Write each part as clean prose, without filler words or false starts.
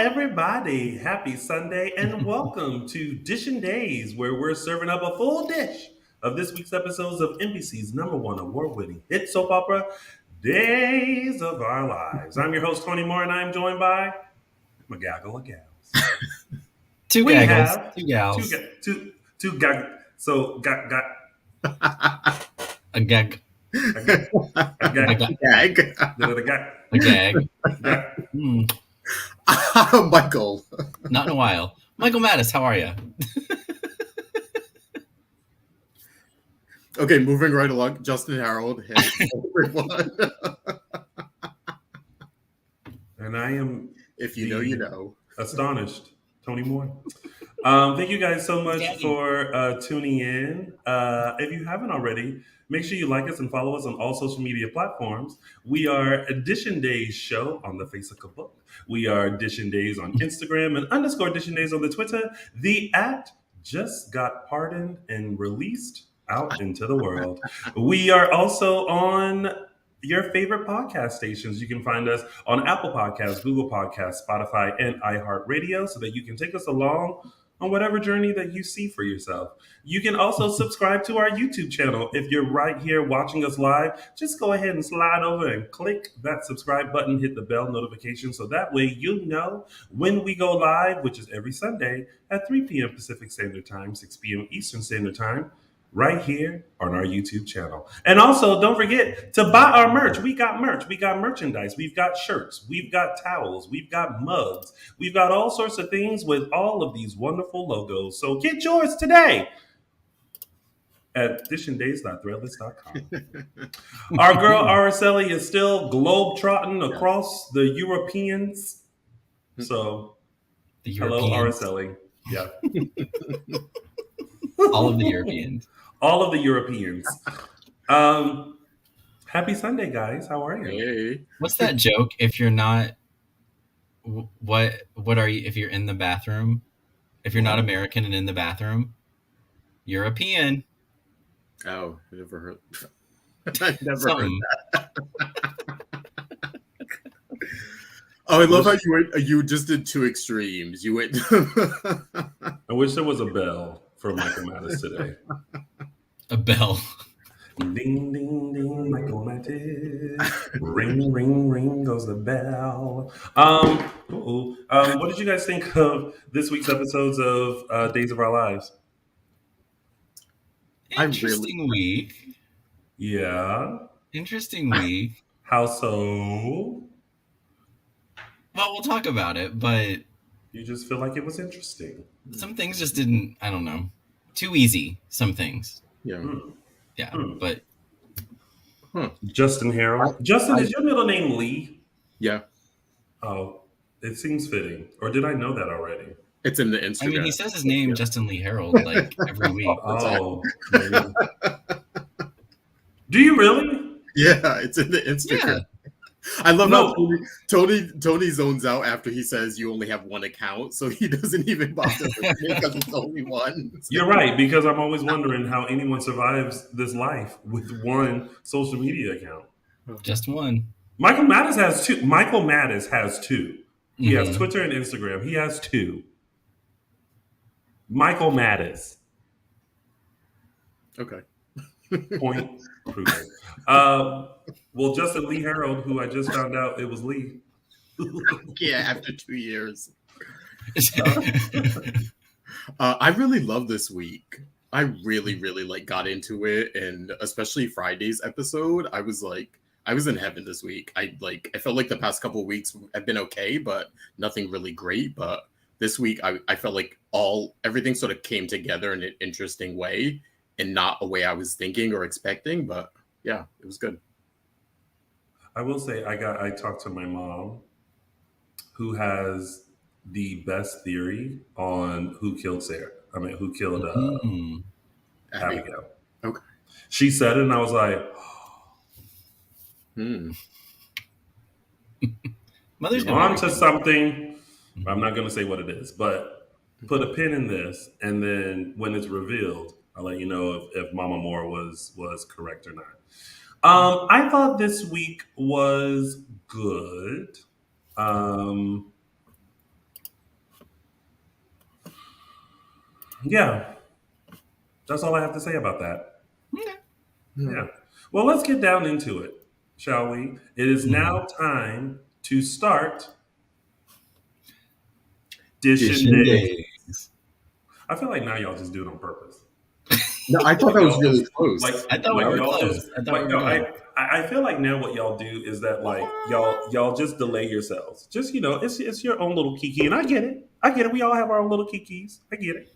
everybody. Happy Sunday and welcome to Dishin Days, where we're serving up a full dish of this week's episodes of NBC's number one award-winning hit soap opera, Days of Our Lives. I'm your host, Tony Moore, and I'm joined by my gaggle of gals. Two We gaggles, have two gals, two gag. So got a gag, a gag, a gag, Gag. a gag, a gag. gag. Michael. Not in a while. Michael Mattis, how are you? Okay, moving right along. Justin Hareld. Hey, everyone. And I am, If you know, you know. astonished, Tony Moore. Thank you guys so much for tuning in. If you haven't already, make sure you like us and follow us on all social media platforms. We are Dishin Days Show on the Facebook book. We are Dishin Days on Instagram and _Dishin Days on the Twitter. The @ just got pardoned and released out into the world. We are also on your favorite podcast stations. You can find us on Apple Podcasts, Google Podcasts, Spotify, and iHeartRadio so that you can take us along on whatever journey that you see for yourself. You can also subscribe to our YouTube channel. If you're right here watching us live, just go ahead and slide over and click that subscribe button, hit the bell notification so that way you know when we go live, which is every Sunday at 3 p.m. Pacific Standard Time, 6 p.m. Eastern Standard Time, right here on our YouTube channel. And also, don't forget to buy our merch. We got merch. We got merchandise. We've got shirts. We've got towels. We've got mugs. We've got all sorts of things with all of these wonderful logos. So get yours today at dishindays.threadless.com. Our girl Araceli is still globe-trotting across the Europeans. So, hello, Araceli. Yeah. All of the Europeans. All of the Europeans. Happy Sunday, guys. How are you? Hey. What's that joke? If you're not, what are you? If you're in the bathroom, if you're not American and in the bathroom, European. Oh, I never heard. I never heard that. Oh, I love how you just did two extremes. You went. I wish there was a bell for Michael Mattis today. A bell. Ding, ding, ding, Michael Mattis. Ring, ring, ring goes the bell. What did you guys think of this week's episodes of Days of Our Lives? Interesting week. Yeah. Interesting week. How so? Well, we'll talk about it, but you just feel like it was interesting. Some things just didn't, I don't know, too easy, some things. Yeah. Yeah, but... Justin Hareld. Justin, is your middle name Lee? Yeah. Oh, it seems fitting. Or did I know that already? It's in the Instagram. I mean, he says his name, Justin Lee Hareld, like every week. Oh. Do you really? Yeah, it's in the Instagram. Yeah. I love how Tony zones out after he says you only have one account, so he doesn't even bother because it's only one. So. You're right, because I'm always wondering how anyone survives this life with one social media account. Just one. Michael Mattis has two. Michael Mattis has two. He has Twitter and Instagram. He has two. Michael Mattis. Okay. Point proven. Well, Justin Lee Hareld, who I just found out it was Lee. Yeah, after 2 years. I really love this week. I really, really got into it, and especially Friday's episode. I was in heaven this week. I felt like the past couple of weeks have been okay, but nothing really great. But this week, I felt like everything sort of came together in an interesting way, and not a way I was thinking or expecting. But yeah, it was good. I will say I talked to my mom, who has the best theory on who killed Abigail. Okay. She said it, and I was like, Mother's on to something. I'm not going to say what it is, but put a pin in this, and then when it's revealed, I'll let you know if Mama Moore was correct or not. I thought this week was good. Yeah, that's all I have to say about that. Okay. Yeah. Well, let's get down into it, shall we? It is now time to start Dishin Dishin Days. Days. I feel like now y'all just do it on purpose. No, I thought Like that was y'all really just close. I thought we like were y'all just close. I thought we like were no. good. I feel like now what y'all do is that like y'all just delay yourselves. Just it's your own little kiki, and I get it. I get it. We all have our own little kikis. I get it.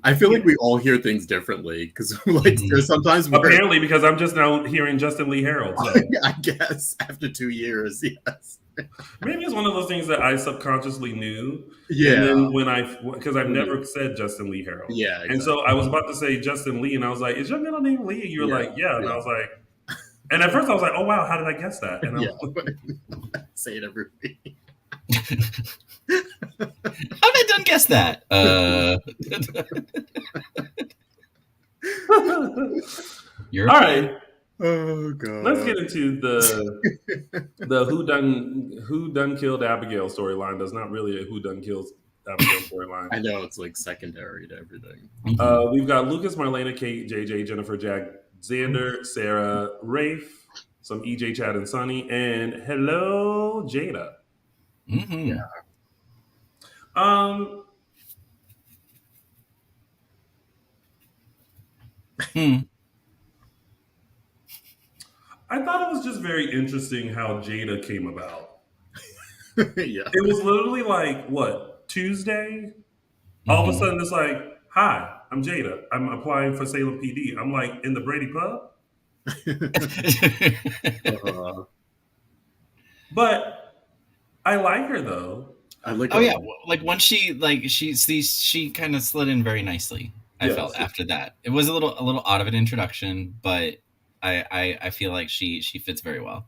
I feel like Yeah. we all hear things differently because like there's sometimes where Apparently, because I'm just now hearing Justin Lee Harold. So I guess after 2 years, yes, maybe it's one of those things that I subconsciously knew. And yeah, then because I've mhm. never said Justin Lee Harold. Yeah, And so exactly, I was about to say Justin Lee, and I was like, is your middle name Lee? And you were yeah, like, yeah. And I yeah, was like, and at first I was like, oh, wow, how did I guess that? And yeah. I'm Say it every week. How did I done guess that? You're all right. Oh Let's god. get into the who done killed Abigail storyline. That's not really a who done kills Abigail storyline. I know it's like secondary to everything. We've got Lucas, Marlena, Kate, JJ, Jennifer, Jack, Xander, Sarah, Rafe, some EJ, Chad, and Sunny, and hello, Jada. Mm-hmm. Um, Hmm. I thought it was just very interesting how Jada came about. Yeah. It was literally like what Tuesday. All of a Mm-hmm. sudden, it's like, "Hi, I'm Jada. I'm applying for Salem PD." I'm like in the Brady Pub, Uh, but I like her though. I like Oh her. yeah, like once she kind of slid in very nicely. I felt Yes, after that it was a little odd of an introduction, but I feel like she fits very well.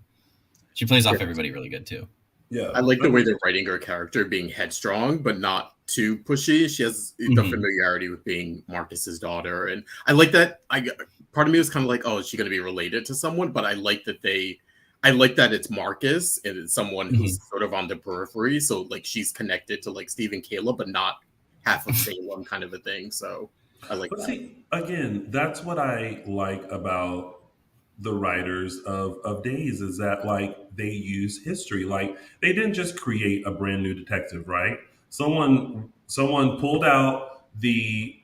She plays Yeah. off everybody really good too. yeah. I like the way they're writing her character being headstrong, but not too pushy. She has the Mhm. familiarity with being Marcus's daughter, and I like that. Part of me was kind of like, oh, is she going to be related to someone? But I like that it's Marcus and it's someone Mhm. who's sort of on the periphery. So like she's connected to like Steve and Kayla, but not half of Salem kind of a thing. So I like But that. see, again, that's what I like about the writers of Days is that like they use history. Like they didn't just create a brand new detective, right? Someone pulled out the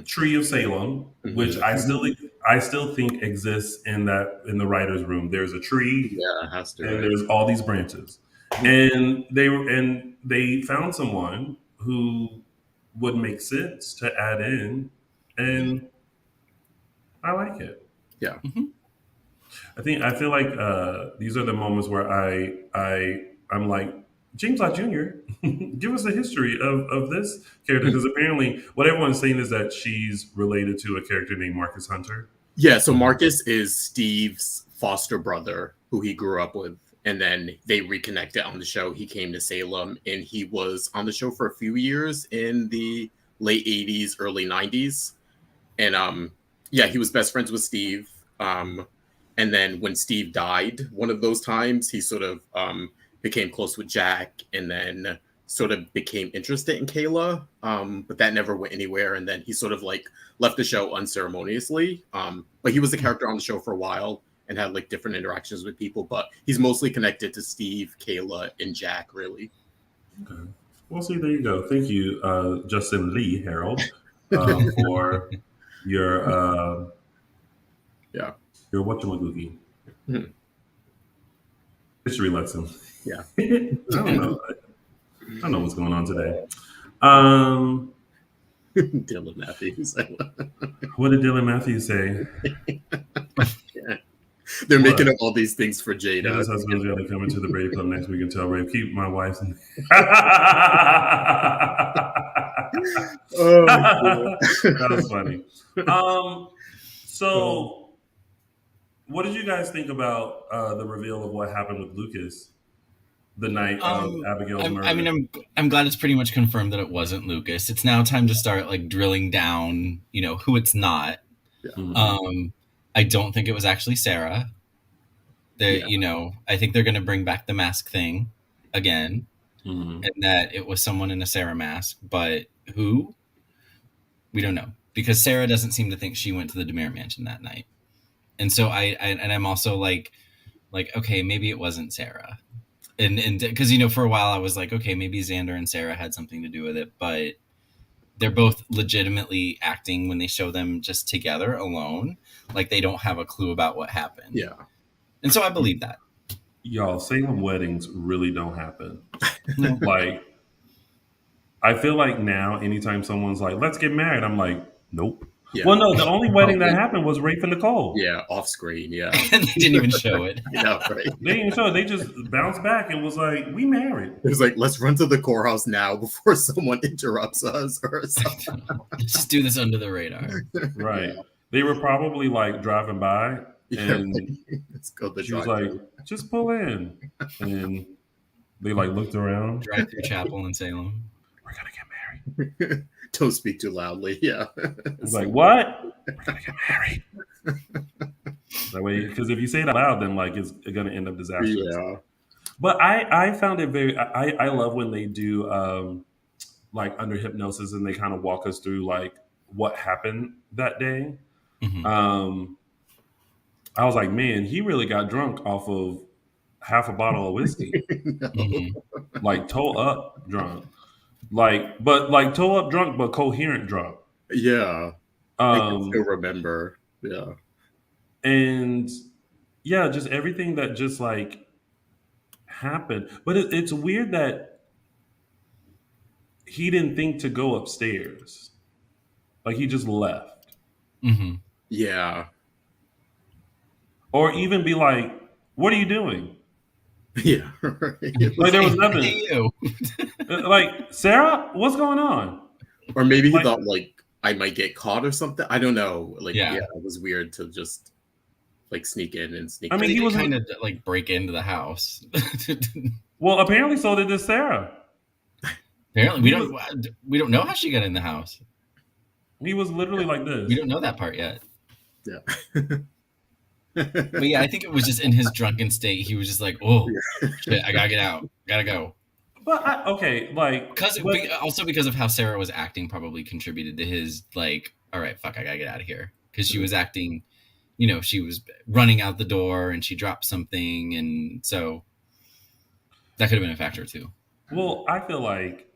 Tree of Salem, which Mhm. I still think exists in the writers' room. There's a tree Yeah, it has to, and right? there's all these branches, Mhm. and they found someone who would make sense to add in, and I like it. Yeah. Mhm. I feel like these are the moments where I'm like James Lott Jr. Give us a history of this character because apparently what everyone's saying is that she's related to a character named Marcus Hunter. Yeah, so Mhm. Marcus is Steve's foster brother who he grew up with. And then they reconnected on the show. He came to Salem and he was on the show for a few years in the late 80s, early 90s. And yeah, he was best friends with Steve. And then when Steve died, one of those times, he sort of became close with Jack and then sort of became interested in Kayla. But that never went anywhere. And then he sort of like left the show unceremoniously. But he was a character on the show for a while and had like different interactions with people. But he's mostly connected to Steve, Kayla, and Jack, really. Okay. Well, see, there you go. Thank you, Justin Lee Harold, for your Yeah. your whatchamagoogie Mhm. history lesson. Yeah. I don't know. I don't know what's going on today. Um, Dylan Matthews. what did Dylan Matthews say? Yeah. They're making What? up all these things for Jada. Jada's husband's going to come into the Brady Club next week and tell Ray, keep my wife's. Oh, That was funny. Um, God. so, what did you guys think about the reveal of what happened with Lucas the night of Abigail's I mean, murder? I'm glad it's pretty much confirmed that it wasn't Lucas. It's now time to start like drilling down, who it's not. Yeah. Mhm. I don't think it was actually Sarah. Yeah. I think they're going to bring back the mask thing again, Mhm. and that it was someone in a Sarah mask. But who? We don't know because Sarah doesn't seem to think she went to the Dimera mansion that night. And so I'm also like, okay, maybe it wasn't Sarah. And because, for a while I was like, okay, maybe Xander and Sarah had something to do with it, but they're both legitimately acting when they show them just together alone. Like they don't have a clue about what happened. Yeah. And so I believe that. Y'all, Salem weddings really don't happen. Like, I feel like now, anytime someone's like, let's get married, I'm like, nope. Yeah. Well, no, the only wedding that happened was Rafe and Nicole. Yeah, off screen, yeah. And they didn't even show it. Yeah, right. They didn't even show it. They just bounced back and was like, we married. It was like, let's run to the courthouse now before someone interrupts us or something. Let's just do this under the radar. Right. They were probably like driving by and let's go to the she was like, just pull in. And they like looked around. Drive through chapel in Salem. We're going to get married. Don't speak too loudly. Yeah. It's like, what? We're going to get married. That way, because if you say it out loud, then like it's going to end up disastrous. Yeah. But I found it very, I love when they do like under hypnosis and they kind of walk us through like what happened that day. Mm-hmm. I was like, man, he really got drunk off of half a bottle of whiskey. No. Mm-hmm. Like toe up drunk. Like toe up drunk, but coherent drunk. Yeah. I can still remember. Yeah. And yeah, just everything that just like happened. But it's weird that he didn't think to go upstairs. Like he just left. Mm-hmm. Yeah. Or even be like, what are you doing? Yeah. Like there was nothing. Like, Sarah, what's going on? Or maybe he thought like I might get caught or something. I don't know. Like, yeah, it was weird to just like sneak in and sneak. I mean, he was kind of like break into the house. Well, apparently, so did this Sarah. Apparently, we don't know how she got in the house. He was literally like this. We don't know that part yet. Yeah. But yeah, I think it was just in his drunken state. He was just like, "Oh, shit, I gotta get out, gotta go." But also because of how Sarah was acting, probably contributed to his like, "All right, fuck, I gotta get out of here," because she was acting, she was running out the door and she dropped something, and so that could have been a factor too. Well, I feel like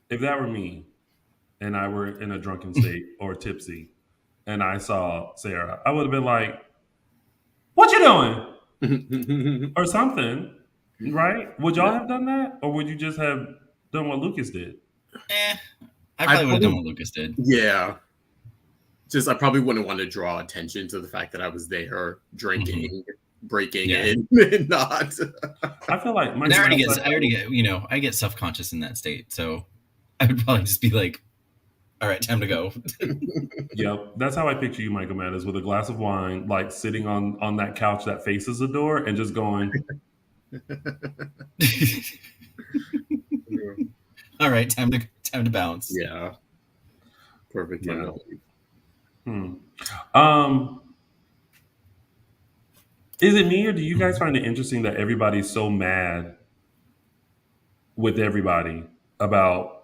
if that were me, and I were in a drunken state or tipsy, and I saw Sarah, I would have been like, what you doing? Or something, right? Would y'all have done that? Or would you just have done what Lucas did? I probably would have done what Lucas did. Yeah. Just, I probably wouldn't want to draw attention to the fact that I was there drinking, breaking in, and not. I feel like I get self-conscious in that state. So I would probably just be like, all right, time to go. Yep, that's how I picture you, Michael Matters, with a glass of wine, like sitting on that couch that faces the door and just going. All right, time to bounce. Yeah, perfect. Yeah. Is it me or do you guys find it interesting that everybody's so mad with everybody about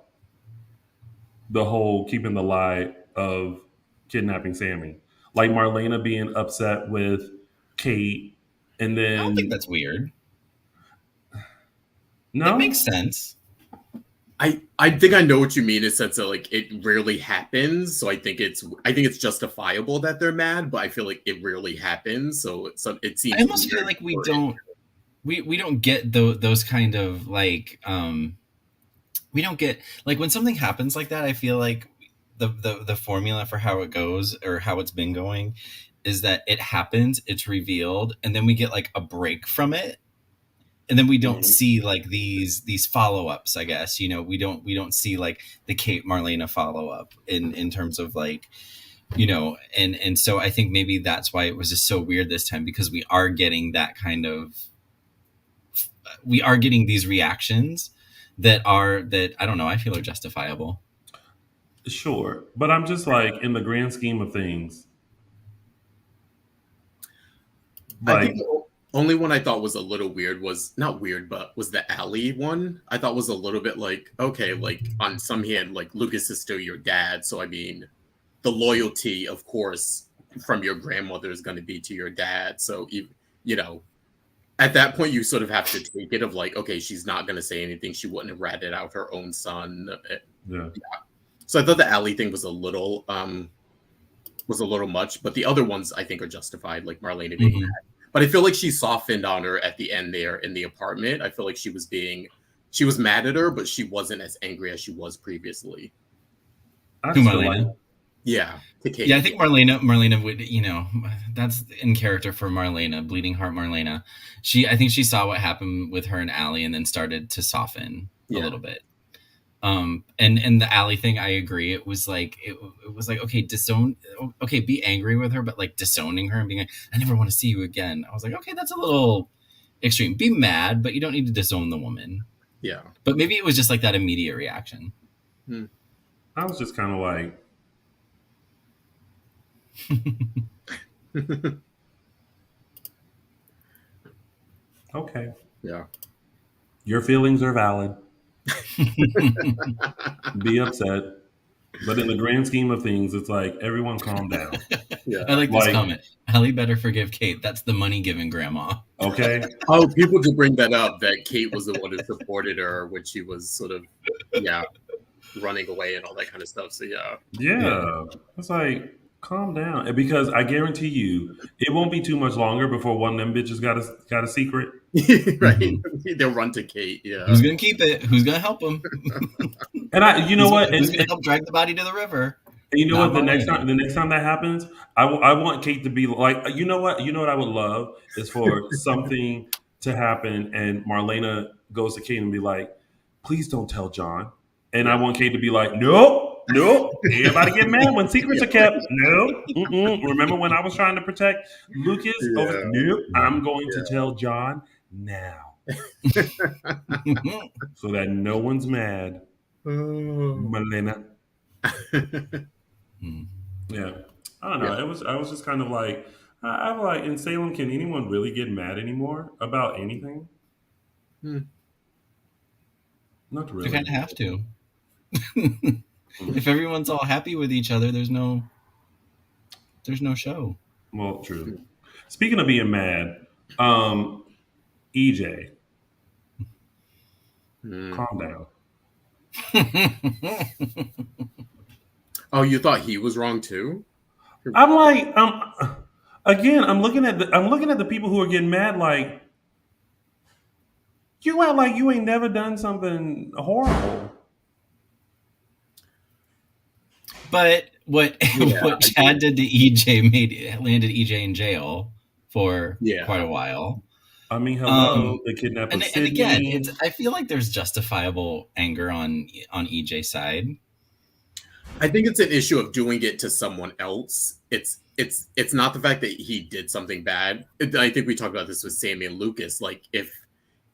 the whole keeping the lie of kidnapping Sami? Like Marlena being upset with Kate, and then I don't think that's weird. No, it makes sense. I think I know what you mean in the sense that like it rarely happens, so I think it's justifiable that they're mad, but I feel like it rarely happens, so it seems. I almost feel like we don't get those kind of like we don't get like when something happens like that. I feel like the formula for how it goes or how it's been going is that it happens, it's revealed, and then we get like a break from it. And then we don't see like these follow-ups, I guess, we don't see like the Kate Marlena follow-up in terms of like, and so I think maybe that's why it was just so weird this time, because we are getting these reactions that I don't know, I feel are justifiable. Sure. But I'm just like, in the grand scheme of things, like, Only one I thought was a little weird was not weird, but was the Allie one. I thought was a little bit like, okay, like on some hand, like Lucas is still your dad. So I mean, the loyalty, of course, from your grandmother is going to be to your dad. So you know, at that point, you sort of have to take it of like, okay, she's not going to say anything. She wouldn't have ratted out her own son. Yeah. So I thought the Allie thing was a little much, but the other ones I think are justified, like Marlena being mad. But I feel like she softened on her at the end there in the apartment. I feel like she was mad at her, but she wasn't as angry as she was previously. I To just feel Marlena? like, Yeah, to Kate. Yeah, I think Marlena would, you know, that's in character for Marlena, bleeding heart Marlena. I think she saw what happened with her and Allie and then started to soften a little bit. And the Allie thing, I agree. It was like okay, be angry with her, but like disowning her and being like, I never want to see you again. I was like, okay, that's a little extreme. Be mad, but you don't need to disown the woman. Yeah. But maybe it was just like that immediate reaction. I was just kind of like, okay. Yeah. Your feelings are valid. Be upset. But in the grand scheme of things, it's like, everyone calm down. Yeah. I like this comment. Allie better forgive Kate. That's the money-giving grandma. Okay. Oh, people do bring that up, that Kate was the one who supported her when she was sort of, running away and all that kind of stuff. So, yeah. Yeah. It's like, calm down. Because I guarantee you, it won't be too much longer before one of them bitches got a secret. Right. They'll run to Kate. Yeah. Who's going to keep it? Who's going to help them? And you know what? Who's going to help drag the body to the river? And you know what? The next time that happens, I want Kate to be like, you know what? You know what I would love is for something to happen and Marlena goes to Kate and be like, please don't tell John. And I want Kate to be like, nope. Everybody get mad when secrets are kept. No. Remember when I was trying to protect Lucas? Nope. I'm going to tell John now. So that no one's mad. Marlena. Yeah, I don't know. I was just kind of like, I'm like, in Salem, can anyone really get mad anymore about anything? Not really. You kind of have to. If everyone's all happy with each other, there's no show. Well, true. Speaking of being mad, EJ, calm down. Oh, you thought he was wrong too? I'm like, again, I'm looking at the people who are getting mad. Like, you act like you ain't never done something horrible. But what Chad did to EJ landed EJ in jail for quite a while. I mean, hello, the kidnapping. And again, I feel like there's justifiable anger on EJ's side. I think it's an issue of doing it to someone else. It's not the fact that he did something bad. I think we talked about this with Sami and Lucas. Like if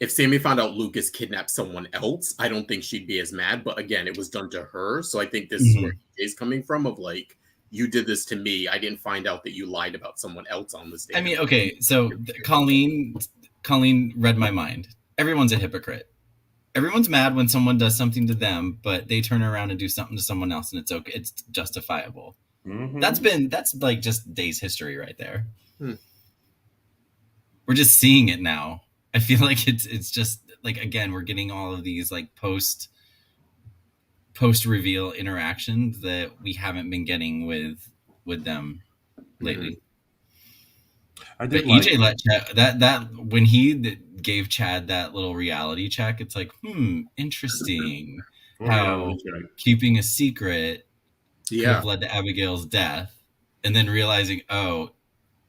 Sami found out Lucas kidnapped someone else, I don't think she'd be as mad. But again, it was done to her. So I think this is where EJ's coming from of like, you did this to me. I didn't find out that you lied about someone else on this day. I mean, okay, so Colleen read my mind. Everyone's a hypocrite. Everyone's mad when someone does something to them, but they turn around and do something to someone else, and it's okay. It's justifiable. Mm-hmm. That's like just days history right there. We're just seeing it now. I feel like it's just like, again, we're getting all of these like post reveal interactions that we haven't been getting with them lately. I did but EJ let Chad, that when he gave Chad that little reality check, it's like, interesting how keeping a secret could have led to Abigail's death, and then realizing, oh,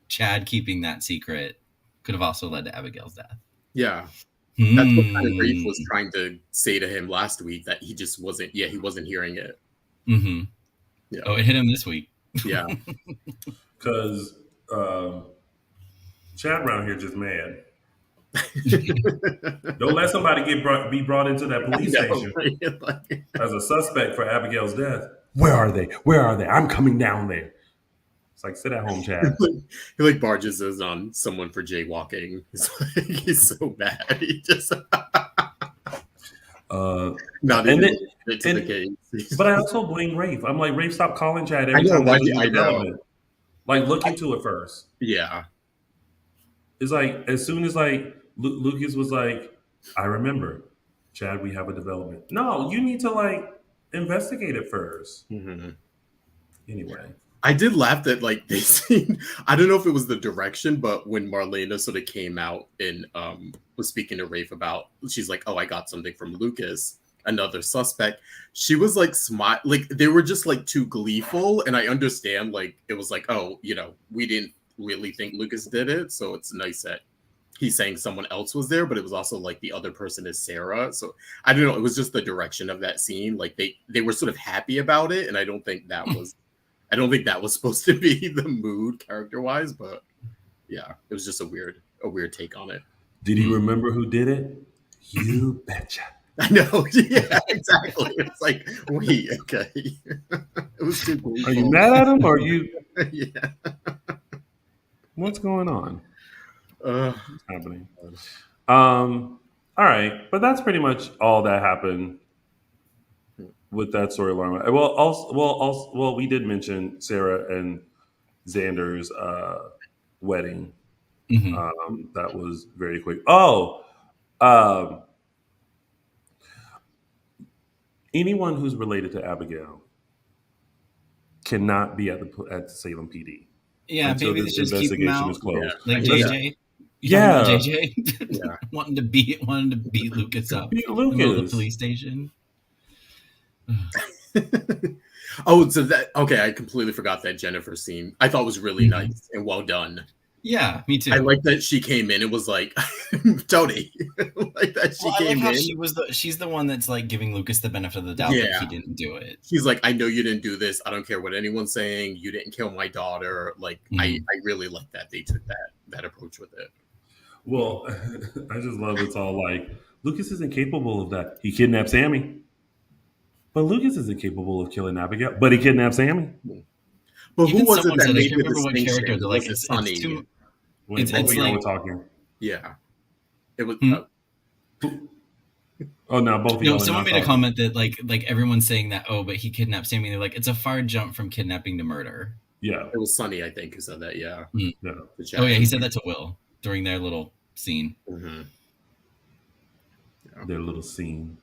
Chad keeping that secret could have also led to Abigail's death. Yeah. That's what kind of Rafe was trying to say to him last week, that he just wasn't, he wasn't hearing it. Mm-hmm. Yeah. Oh, it hit him this week. Yeah. Because Chad around here just mad. Don't let somebody be brought into that police station as a suspect for Abigail's death. Where are they? I'm coming down there. It's like, sit at home, Chad. He like barges in on someone for jaywalking. He's so bad. He just not And even then, get to the case. but I also blame Rafe. I'm like, Rafe, stop calling Chad I every know time why. there's a new I know. development. Like, look into it first. Yeah. It's like, as soon as like Lucas was like, I remember, Chad, we have a development. No, you need to like investigate it first. Mm-hmm. Anyway. I did laugh that like they seen. I don't know if it was the direction, but when Marlena sort of came out and was speaking to Rafe about, she's like, "Oh, I got something from Lucas, another suspect." She was like smile, like they were just like too gleeful, and I understand like it was like, oh, we didn't really think Lucas did it, so it's nice that he's saying someone else was there, but it was also like the other person is Sarah. So I don't know. It was just the direction of that scene. Like they were sort of happy about it, and I don't think that was supposed to be the mood character wise, but yeah, it was just a weird take on it. Did he remember who did it? You betcha. I know. Yeah, exactly. It's like, wait, okay. It was too gleeful. Are you mad at him or are you? Yeah. What's going on? What's happening? All right, but that's pretty much all that happened with that storyline. Well, we did mention Sarah and Xander's wedding. Mm-hmm. That was very quick. Oh, um, anyone who's related to Abigail cannot be at the Salem PD. Yeah, until maybe they this just keep them investigation out. is closed. Yeah. Like Yeah. JJ. Yeah. JJ Yeah. wanting to beat Lucas up Beat in the middle of Lucas. the police station. Oh, so that okay. I completely forgot that Jennifer scene. I thought was really nice and well done. Yeah, me too. I like that she came in and was like, Tony. Like that she I came like how in. she's the one that's like giving Lucas the benefit of the doubt that Yeah. he didn't do it. She's like, I know you didn't do this. I don't care what anyone's saying. You didn't kill my daughter. Like, I really like that they took that approach with it. Well, I just love it's all like Lucas isn't capable of that. He kidnapped Sami. But Lucas isn't capable of killing Abigail, but he kidnapped Sami. But Even who was it someone that said, I made can't the remember what distinction? character, they're like, Was it Sunny? it's too. When It's both of y'all like- were talking. Yeah. It was. Oh, now both of y'all No, are someone not made a talking. comment that like everyone's saying that, oh, but he kidnapped Sami. They're like, it's a far jump from kidnapping to murder. Yeah. It was Sunny, I think, who said that. Yeah. Yeah. Oh yeah, he said that to Will during their little scene. Mm-hmm. Their little scene.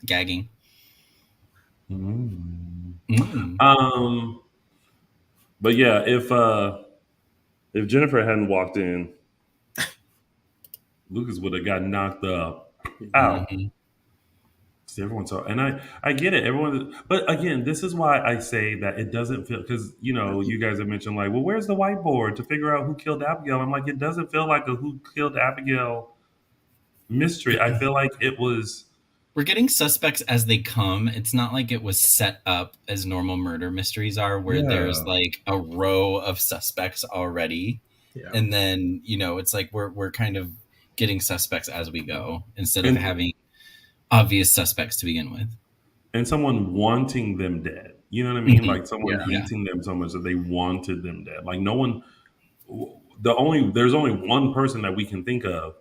Gagging. But yeah, if Jennifer hadn't walked in, Lucas would have got knocked up out. Everyone saw, and I get it. Everyone, but again, this is why I say that it doesn't feel because you guys have mentioned like, well, where's the whiteboard to figure out who killed Abigail? I'm like, it doesn't feel like a who killed Abigail mystery. I feel like it was. We're getting suspects as they come. It's not like it was set up as normal murder mysteries are, where there's like a row of suspects already, and then it's like we're kind of getting suspects as we go instead of having obvious suspects to begin with, and someone wanting them dead. You know what I mean? Like someone hating them so much that they wanted them dead. Like no one. There's only one person that we can think of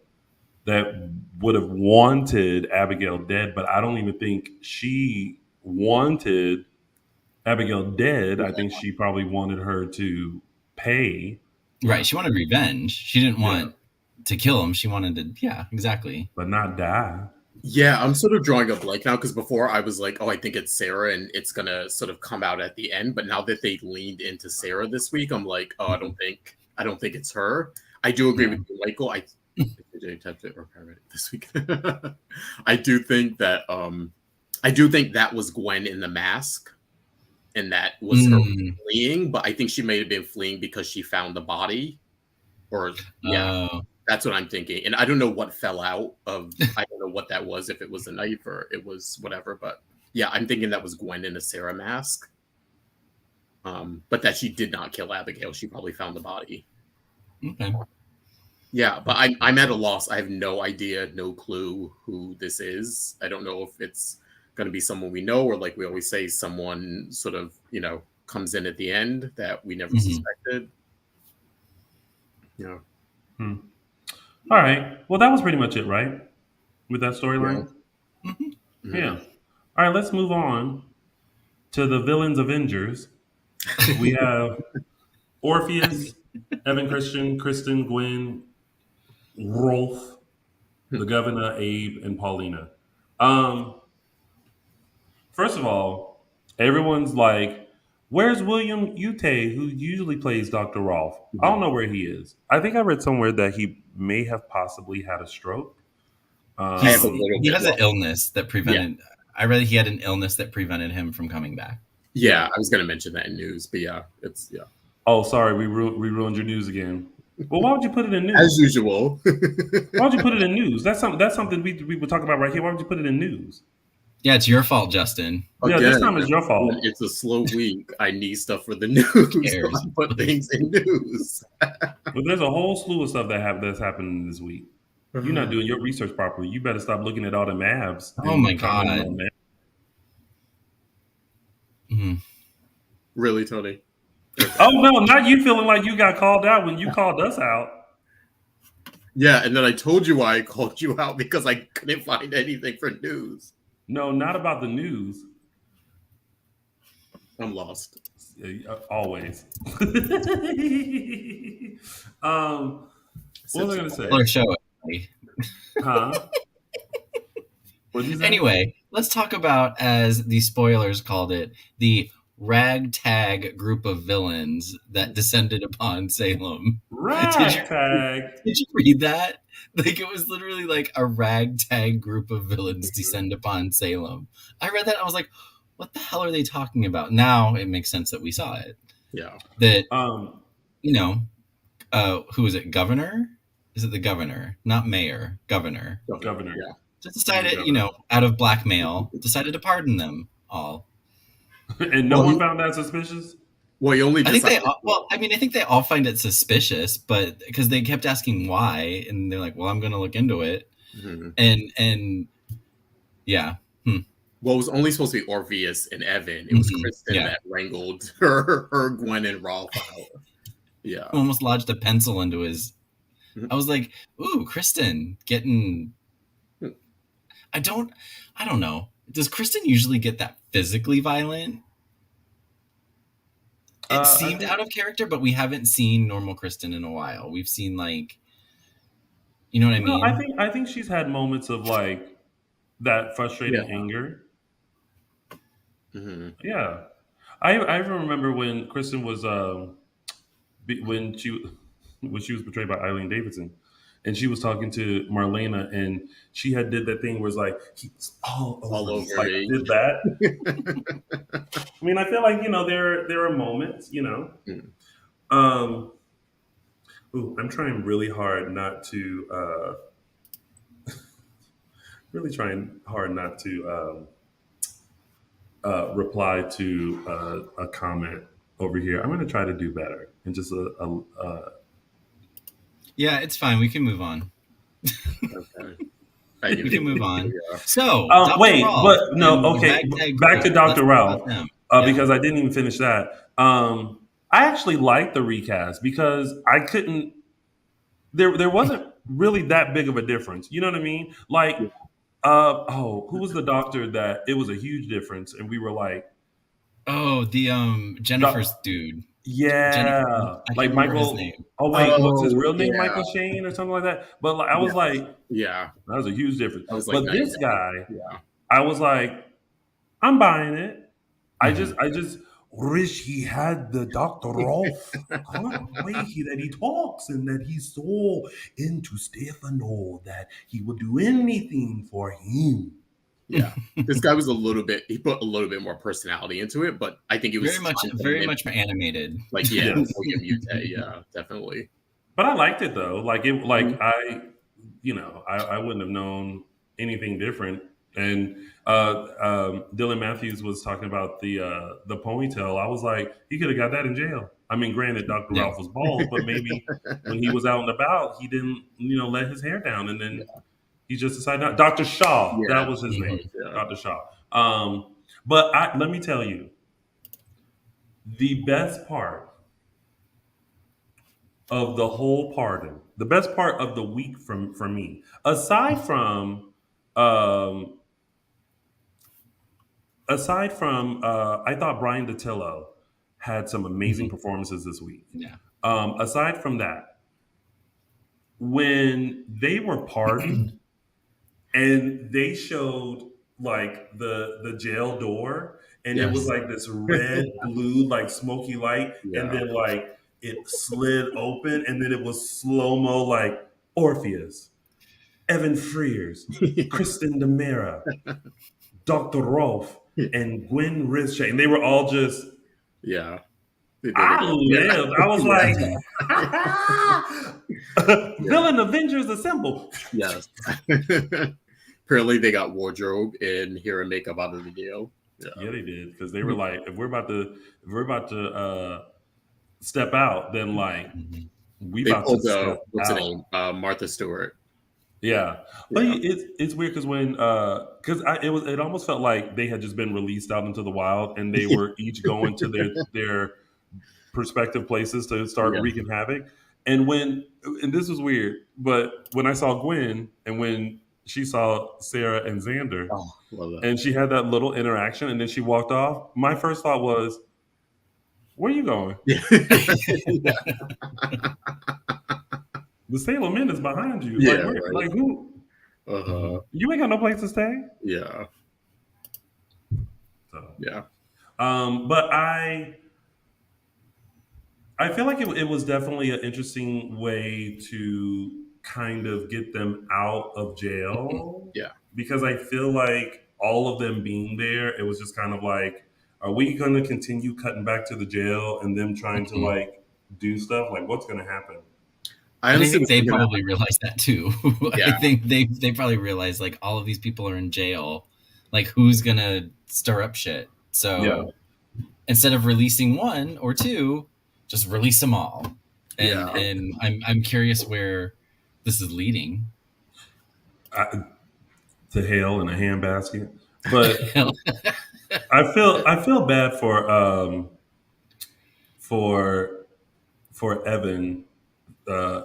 that would have wanted Abigail dead, but I don't even think she wanted Abigail dead. I think she probably wanted her to pay. Right. She wanted revenge. She didn't want to kill him. She wanted to, exactly. But not die. Yeah, I'm sort of drawing a blank now because before I was like, oh, I think it's Sarah and it's gonna sort of come out at the end. But now that they leaned into Sarah this week, I'm like, oh, I don't think it's her. I do agree with you, Michael. This week. I do think that was Gwen in the mask, and that was her fleeing. But I think she may have been fleeing because she found the body, or that's what I'm thinking. And I don't know what fell out of. I don't know what that was. If it was a knife or it was whatever. But yeah, I'm thinking that was Gwen in a Sarah mask. But that she did not kill Abigail. She probably found the body. Okay. Yeah, but I'm at a loss. I have no idea, no clue who this is. I don't know if it's going to be someone we know, or like we always say, someone sort of, comes in at the end that we never suspected. Yeah. All right. Well, that was pretty much it, right? With that storyline? Yeah. All right, let's move on to the villains Avengers. We have Orpheus, Evan Christian, Kristen, Gwen, Rolf, the governor, Abe, and Paulina. First of all, everyone's like, where's William Ute, who usually plays Dr. Rolf? I don't know where he is. I think I read somewhere that he may have possibly had a stroke. I have a little He bit has an more. illness that prevented. I read he had an illness that prevented him from coming back. Yeah, I was going to mention that in news, but yeah. Oh, sorry, we ruined your news again. Well, why would you put it in news? As usual. Why would you put it in news? That's something we would talk about right here. Why would you put it in news? Yeah, it's your fault, Justin. Yeah, this time it's your fault. When it's a slow week. I need stuff for the news. So I put things in news. But there's a whole slew of stuff that's happening this week. You're not doing your research properly. You better stop looking at all the mabs. Oh my god! Really, Tony? Oh no, not you feeling like you got called out when you called us out. Yeah, and then I told you why I called you out, because I couldn't find anything for news. No, not about the news. I'm lost. Always. What was I going to say? Let's show it. Huh? What'd you say? Anyway, let's talk about, as the spoilers called it, the ragtag group of villains that descended upon Salem. Ragtag? Did you read that? Like, it was literally like a ragtag group of villains descend upon Salem. I read that, I was like, what the hell are they talking about? Now it makes sense that we saw it. Yeah. That, who is it? Governor? Is it the governor? Not mayor. Governor. Governor. Yeah. Just decided, out of blackmail, decided to pardon them all. And no one found that suspicious? Well, you only decided. I think they all find it suspicious, but because they kept asking why, and they're like, well, I'm going to look into it. And yeah. Well, it was only supposed to be Orpheus and Evan. It was Kristen that wrangled her Gwen and Rolf out. Yeah. Almost lodged a pencil into his. I was like, ooh, Kristen getting. I don't know. Does Kristen usually get that physically violent? It seemed out of character, but we haven't seen normal Kristen in a while. We've seen you know what I mean? I think she's had moments of that frustrating anger. Yeah, I remember when Kristen was when she was portrayed by Eileen Davidson, and she was talking to Marlena, and she had did that thing where it's like he's all over did that. I mean, I feel like there are moments, I'm trying really hard not to reply to a comment over here. I'm going to try to do better and just yeah, it's fine. We can move on. Okay. We can move on. So, wait, Rolf, but no, okay. Back to Dr. Ralph, because I didn't even finish that. I actually liked the recast because I couldn't. There wasn't really that big of a difference. You know what I mean? Like, who was the doctor that it was a huge difference, and we were like, oh, the Jennifer's dude. Yeah, Jennifer, like Michael. Oh wait, what's his real name? Michael Shane or something like that. But I was like, that was a huge difference. But this guy, I was like, I'm buying it. I just wish he had the Dr. Rolf way that he talks and that he's so into Stefano that he would do anything for him. Yeah, this guy was he put a little bit more personality into it, but I think it was very much more animated. William Ute, yeah, definitely. But I liked it though. I wouldn't have known anything different. And Dylan Matthews was talking about the ponytail. I was like, he could have got that in jail. I mean, granted, Dr. Ralph was bald, but maybe when he was out and about, he didn't, let his hair down, and then he just decided not. Dr. Shaw, that was his name, Dr. Shaw. But let me tell you, the best part of the whole pardon, the best part of the week for me, um, aside from, I thought Brian DeTillo had some amazing Mhm. performances this week. Yeah. Aside from that, when they were pardoned and they showed like the jail door, and it was Yes. like this red blue like smoky light, and Yeah. then like it slid open, and then it was slow mo like Orpheus, Evan Frears, Kristen Dimera, Dr. Rolf, and Gwen Rizshay, and they were all just, Yeah. They did it. I Yeah. lived. I was like, Yeah. villain Avengers assemble. Yes. Apparently they got wardrobe and hair and makeup out of the deal. Yeah. Yeah, they did, because they were like, if we're about to step out, then like Mhm. we They about to pulled step what's the out. name? Martha Stewart. Yeah, but Yeah. it's weird because when because it almost felt like they had just been released out into the wild, and they were each going to their prospective places to start Yeah. wreaking havoc. And this was weird, but when I saw Gwen and when she saw Sarah and Xander, Oh, love that. and she had that little interaction, and then she walked off, my first thought was, where are you going? Yeah. The Salem Inn is behind you. Yeah, Like, where? right. Like, who? Uh-huh. Mhm. You ain't got no place to stay. Yeah. So, Yeah. but I feel like it was definitely an interesting way to kind of get them out of jail, Yeah. because I feel like all of them being there, it was just kind of like, are we going to continue cutting back to the jail and them trying to Mhm. like do stuff? Like, what's going to happen? I And I honestly think was they thinking that, probably realize that too. I yeah. think they probably realize like all of these people are in jail. Like who's gonna stir up shit? Yeah. So instead of releasing one or two, just release them all. And Yeah. I'm curious where this is leading. I, to hell in a handbasket. But I feel bad for for Evan,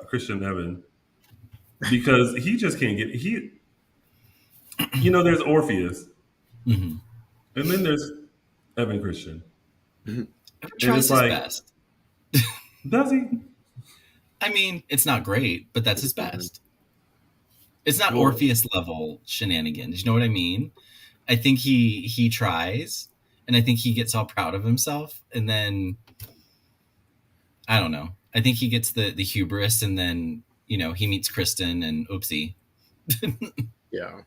Christian Evan, because he just can't get he. There's Orpheus, Mhm. and then there's Evan Christian, Evan and it's tries his like, best. does he? I mean, it's not great, but that's his best. It's not Well, Orpheus level shenanigans. You know what I mean? I think he tries, and I think he gets all proud of himself, and then I don't know. I think he gets the hubris, and then he meets Kristen, and oopsie. Yeah.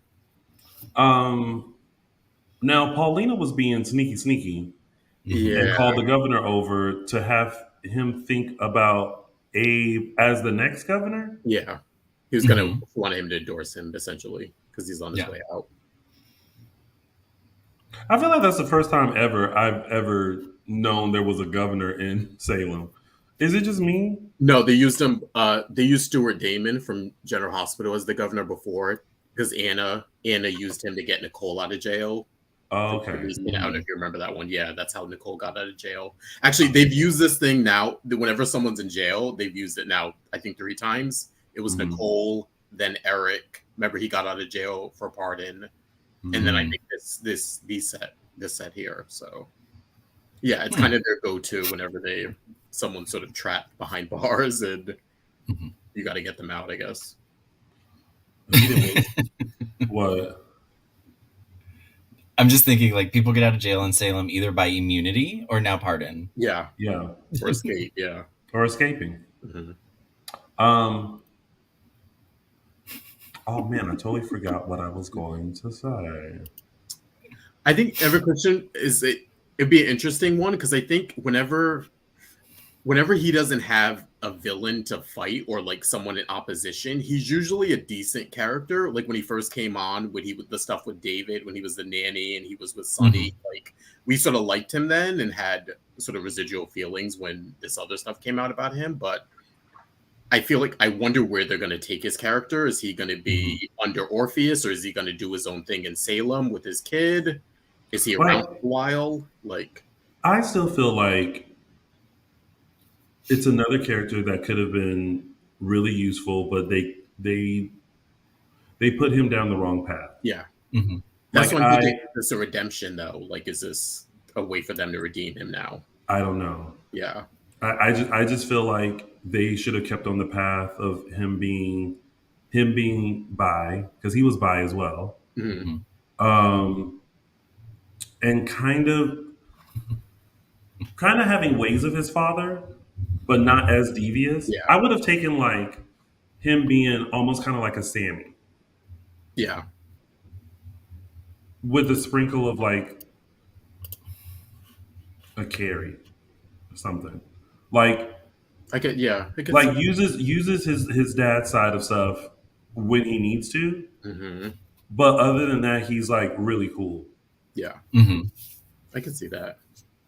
um, now Paulina was being sneaky, Hmm. and Yeah. called the governor over to have him think about Abe as the next governor. Yeah. He was gonna Hmm. want him to endorse him essentially because he's on his Yeah. way out. I feel like that's the first time ever I've ever known there was a governor in Salem. Is it just me? No, they used him. They used Stuart Damon from General Hospital as the governor before because Anna used him to get Nicole out of jail. Oh, For okay. releasing I don't know if you remember that one. Yeah, that's how Nicole got out of jail. Actually, they've used this thing now. Whenever someone's in jail, they've used it now. I think 3 times. It was Mhm. Nicole, then Eric. Remember, he got out of jail for pardon, and then I Mhm. think this set here. So yeah, it's Hmm. kind of their go-to whenever someone's sort of trapped behind bars and Mhm. you got to get them out. I guess. He didn't. What? I'm just thinking like people get out of jail in Salem either by immunity or now pardon. Yeah, Yeah, or escape. Yeah. or escaping. Mhm. Um. Oh man, I totally forgot what I was going to say. I think Ever Christian it'd be an interesting one because I think whenever he doesn't have a villain to fight or like someone in opposition, he's usually a decent character. Like when he first came on, when he with the stuff with David, when he was the nanny and he was with Sonny, Mhm. like we sort of liked him then and had sort of residual feelings when this other stuff came out about him. But I feel like I wonder where they're going to take his character. Is he going to Mhm. be under Orpheus or is he going to do his own thing in Salem with his kid? Is he Like, around for a while? Like, I still feel like it's another character that could have been really useful, but they put him down the wrong path. yeah. Mm-hmm. That's Like when you get this a redemption though. Like, is this a way for them to redeem him now? I don't know. Yeah. I just feel like they should have kept on the path of him being bi, because he was bi as well, Mhm. Mm-hmm. um, and kind of having ways of his father, but not as devious. Yeah. I would have taken like him being almost kind of like a Sammy Yeah. with a sprinkle of like a Carrie or something. Like I could see. like uses his dad's side of stuff when he needs to, Hmm. but other than that, he's like really cool. Yeah. Mm-hmm. I could see that.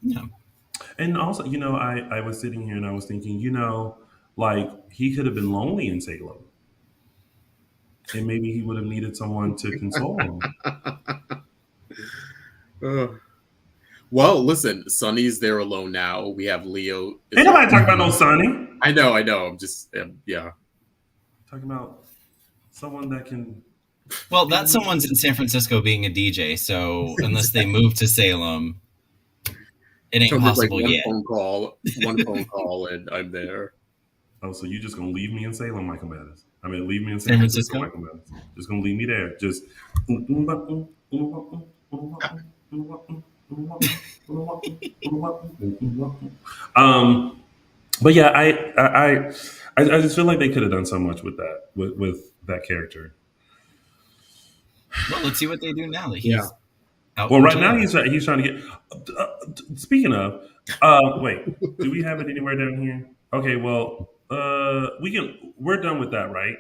Yeah. And also, I was sitting here and I was thinking, like he could have been lonely in Salem, and maybe he would have needed someone to console him. Uh, well, listen, Sonny's there alone now. We have Leo. Ain't Is there? nobody talking about no Mm-hmm. Sonny. I know. I'm just, yeah. Talking about someone that can. Well, that someone's in San Francisco being a DJ, so unless they move to Salem, it ain't So there's like possible yet. one phone call, and I'm there. Oh, so you just gonna leave me in Salem, Michael Madison? I mean, leave me in San San Francisco, Francisco? Michael Madison. Just gonna leave me there. Just. Um, but yeah, I just feel like they could have done so much with that with that character. Well, let's see what they do now that he's Yeah. out. Well, in right jail. now he's trying to get. Speaking of, wait, do we have it anywhere down here? Okay, well, we're done with that, right?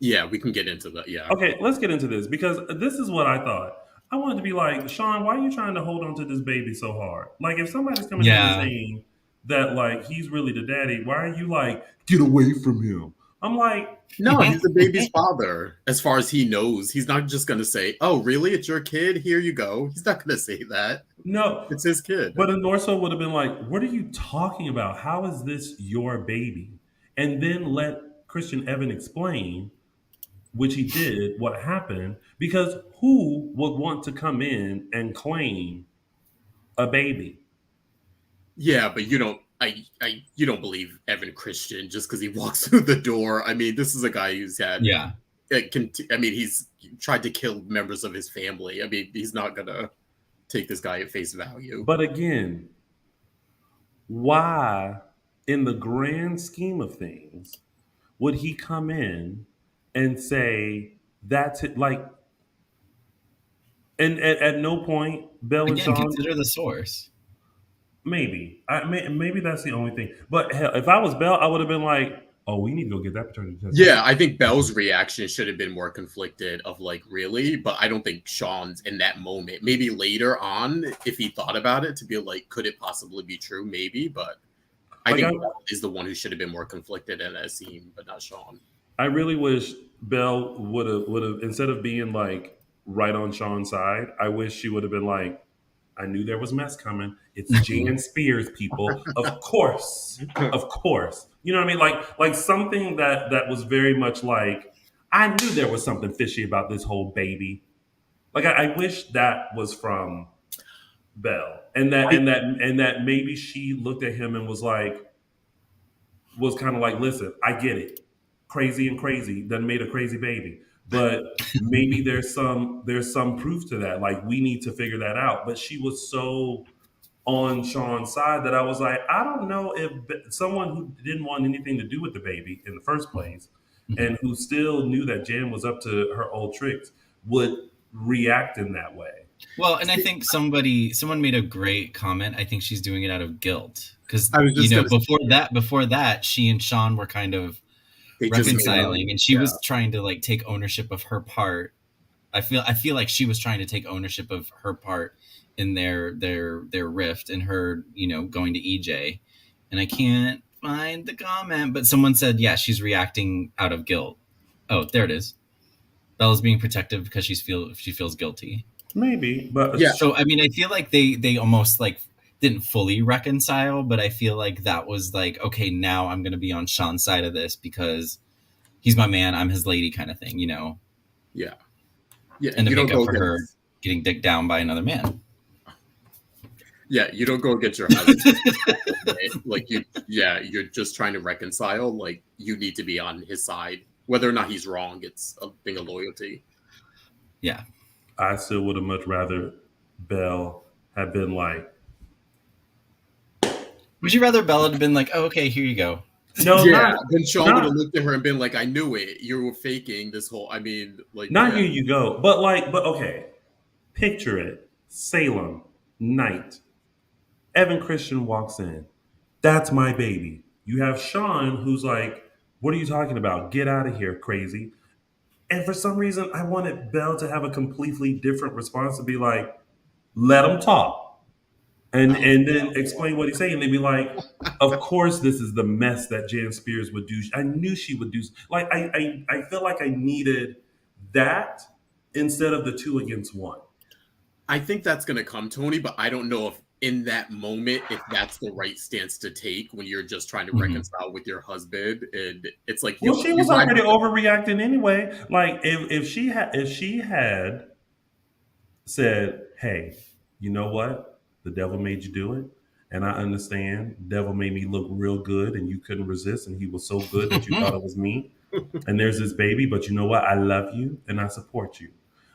Yeah, we can get into that. Yeah. Okay, let's get into this because this is what I thought. I wanted to be like, Shawn, why are you trying to hold on to this baby so hard? Like, if somebody's coming in and Yeah. saying that, like, he's really the daddy, why are you like, get away from him? I'm like, No, he's the baby's father. As far as he knows, he's not just going to say, "Oh, really? It's your kid. Here you go." He's not going to say that. no. It's his kid. But Norso would have been like, what are you talking about? How is this your baby? And then let Christian Evan explain, which he did, what happened, because who would want to come in and claim a baby? Yeah, but you don't believe Evan Christian just because he walks through the door. I mean, this is a guy who's had. Yeah. I mean, he's tried to kill members of his family. I mean, he's not gonna take this guy at face value. But again, why, in the grand scheme of things, would he come in and say that's it? Like, and at no point, Belle and Again, Shawn, consider the source. maybe that's the only thing. But hell, if I was Belle, I would have been like, oh, we need to go get that paternity test. Yeah, I think Belle's reaction should have been more conflicted of like, really? But I don't think Shawn's in that moment. Maybe later on, if he thought about it, to be like, could it possibly be true? Maybe, but I Like, think Belle is the one who should have been more conflicted in that scene, but not Shawn. I really wish Belle would have instead of being like right on Shawn's side, I wish she would have been like, I knew there was mess coming. It's Jan Spears, people. Of course. Of course. You know what I mean? Like something that was very much like, I knew there was something fishy about this whole baby. Like I wish that was from Belle. And that maybe she looked at him and was kind of like, listen, I get it. Crazy and crazy done made a crazy baby. But maybe there's some proof to that. Like we need to figure that out. But she was so on Shawn's side that I was like, I don't know if someone who didn't want anything to do with the baby in the first place and who still knew that Jan was up to her old tricks would react in that way. Well, and I think someone made a great comment. I think she's doing it out of guilt because before that, she and Shawn were kind of reconciling, and she was trying to like take ownership of her part. I feel like she was trying to take ownership of her part in their rift and her, going to EJ. And I can't find the comment, but someone said, yeah, she's reacting out of guilt. Oh, there it is. Bella's being protective because she feels guilty. Maybe, but Yeah. So I mean, I feel like they almost like didn't fully reconcile, but I feel like that was like, okay, now I'm gonna be on Sean's side of this because he's my man, I'm his lady, kind of thing, Yeah. Yeah. and to You don't make up go for her against. getting dicked down by another man. Yeah, you don't go against your husband. Right? Like you. Yeah, you're just trying to reconcile. Like you need to be on his side, whether or not he's wrong. It's a thing of loyalty. Yeah. I still would have much rather Belle have been like, Would you rather Bella had been like, oh, okay, here you go? no, Yeah. Then Sean would have not, looked at her and been like, "I knew it. You were faking this whole." I mean, like, not yeah. here you go, but like, but okay, picture it: Salem, night. Evan Christian walks in. That's my baby. You have Shawn, who's like, "What are you talking about? Get out of here, crazy." And for some reason, I wanted Belle to have a completely different response to be like, "Let him talk." And then explain what he's saying. And they'd be like, "Of course, this is the mess that Jan Spears would do. I knew she would do. Like, I feel like I needed that instead of the two against one." I think that's going to come, Tony, but I don't know if in that moment, if that's the right stance to take when you're just trying to Mhm. reconcile with your husband. And it's like, Well, she you was guys. already overreacting anyway. Like, if she had said, "Hey, you know what? The devil made you do it. And I understand. The devil made me look real good and you couldn't resist. And he was so good that you thought it was me. And there's this baby, but you know what? I love you and I support you."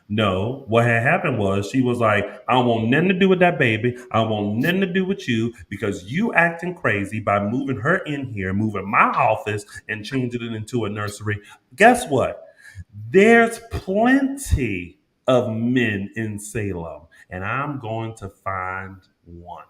No, what had happened was she was like, "I don't want nothing to do with that baby. I don't want nothing to do with you because you acting crazy by moving her in here, moving my office and changing it into a nursery." Guess what? There's plenty of men in Salem, and I'm going to find one.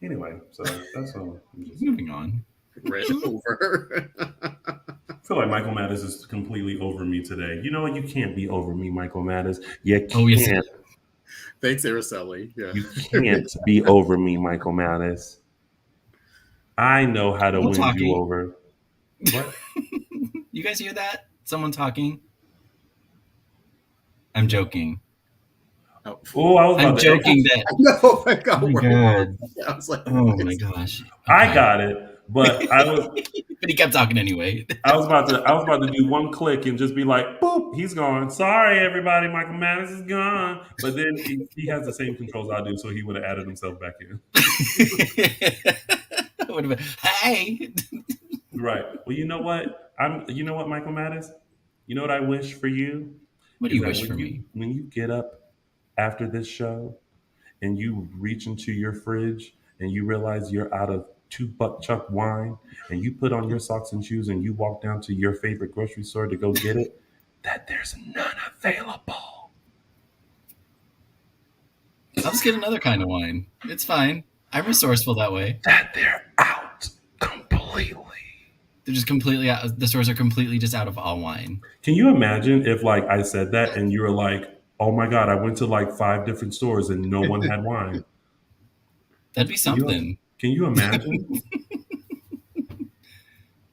Anyway, so that's all. Moving on. Right over. I feel like Michael Mattis is completely over me today. You know what? You can't be over me, Michael Mattis. You Oh, yes. can't. Thanks, Araceli. Yeah. You can't be over me, Michael Mattis. I know how to People win you talking. over. What? You guys hear that? Someone talking? I'm joking. Oh, Oh, I was I'm about to joking exit. that. no, I got Oh my worried. god. I was like, Oh my gosh. I Okay. got it, but But he kept talking anyway. I was about to do one click and just be like, boop, he's gone. Sorry, everybody, Michael Mattis is gone. But then he has the same controls I do, so he would have added himself back in. Would have been, hey. Right. Well, you know what? You know what, Michael Mattis? You know what I wish for you What do is you that wish for me? when you get up after this show and you reach into your fridge and you realize you're out of two buck chuck wine and you put on your socks and shoes and you walk down to your favorite grocery store to go get it, that there's none available. I'll just get another kind of wine. It's fine. I'm resourceful that way. That they're out completely. They're just completely out. The stores are completely just out of all wine. Can you imagine if like I said that and you were like, "Oh my god, I went to like 5 different stores and no one had wine." That'd be something. Can you imagine?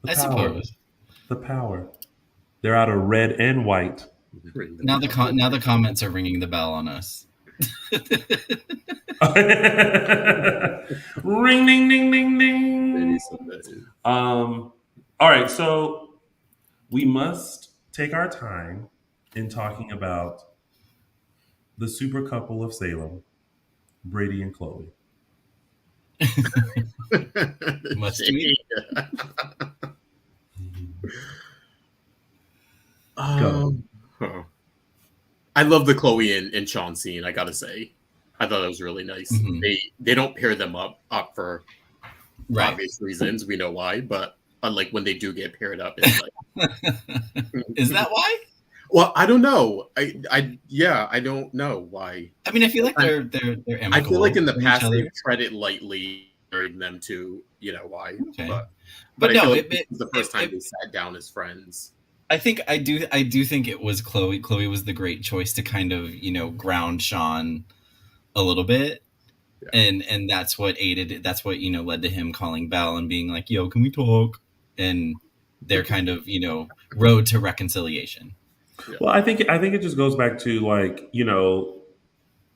The I power. suppose. The power. They're out of red and white. Now the comments are ringing the bell on us. Ring ding ding ding maybe ding. someday. All right, so we must take our time in talking about the super couple of Salem, Brady and Chloe. Must we? Go. Huh. I love the Chloe and Sean scene. I gotta say, I thought that was really nice. Mhm. They don't pair them up for Right. obvious reasons. We know why, but like when they do get paired up, it's like, Is that why? well, I don't know. I don't know why. I mean, I feel like they're amicable. I feel like in the with each past other. they've treaded lightly during them to, why. Okay. But But I no, feel like this was the first time it- they sat down as friends. I do think it was Chloe. Chloe was the great choice to kind of ground Sean a little bit, Yeah. and that's what aided it. That's what led to him calling Belle and being like, "Yo, can we talk?" And they're kind of road to reconciliation. Well, I think it just goes back to, like,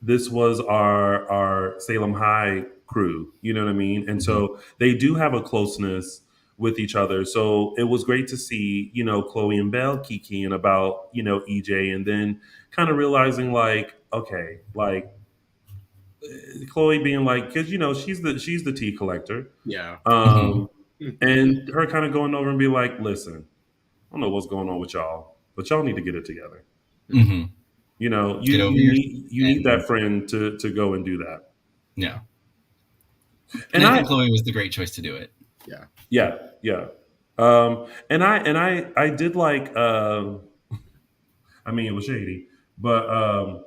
this was our Salem High crew, you know what I mean? And Mhm. so they do have a closeness with each other. So it was great to see, Chloe and Belle kikiing about, EJ, and then kind of realizing, like, okay, like, Chloe being like, because she's the tea collector. Yeah. Mhm. Um and her kind of going over and be like, listen, I don't know what's going on with y'all, but y'all need to get it together. Mhm. You Get over you your need you need that and friend to go and do that. yeah. And And I I think Chloe was the great choice to do it. Yeah. Yeah, yeah. And I did like, I mean, it was shady, but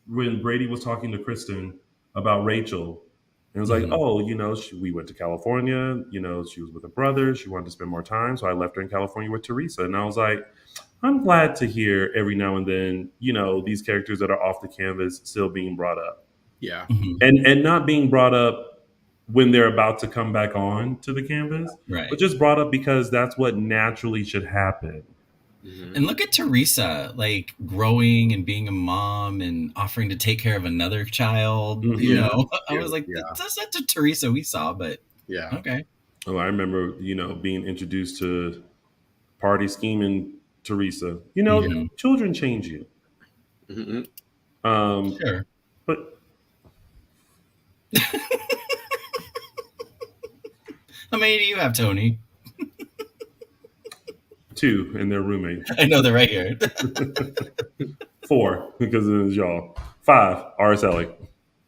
when Brady was talking to Kristen about Rachel, and it was like, Mhm. oh, we went to California, she was with her brother, she wanted to spend more time, so I left her in California with Teresa. And I was like, I'm glad to hear every now and then, these characters that are off the canvas still being brought up. Yeah. Mhm. And not being brought up when they're about to come back on to the canvas, but Right. just brought up because that's what naturally should happen. Hmm. And look at Teresa, like growing and being a mom and offering to take care of another child. Yeah. Hmm. I was like, Yeah. that's not the Teresa we saw, but Yeah. okay. Oh, I remember, being introduced to party scheming Teresa. Hmm. Children change you. Hmm. Um, Sure. but How many do you have, Tony? two and their roommate. I know they're right here. Four, because it was y'all. Five, Araceli.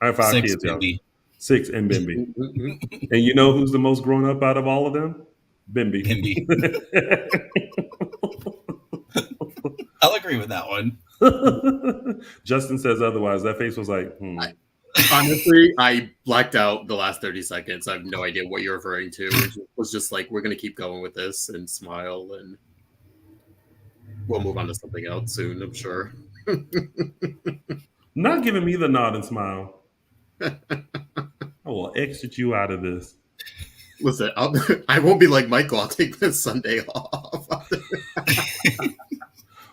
I have five 6, kids, y'all. maybe. Six and Bimby. Hmm. And you know who's the most grown up out of all of them? Bimby. Bimby. I'll agree with that one. Justin says otherwise. That face was like, hmm. Honestly, I blacked out the last 30 seconds. I have no idea what you're referring to. It was just like, we're going to keep going with this and smile, and we'll move on to something else soon, I'm sure. Not giving me the nod and smile. I will exit you out of this. Listen, I won't be like Michael. I'll take this Sunday off.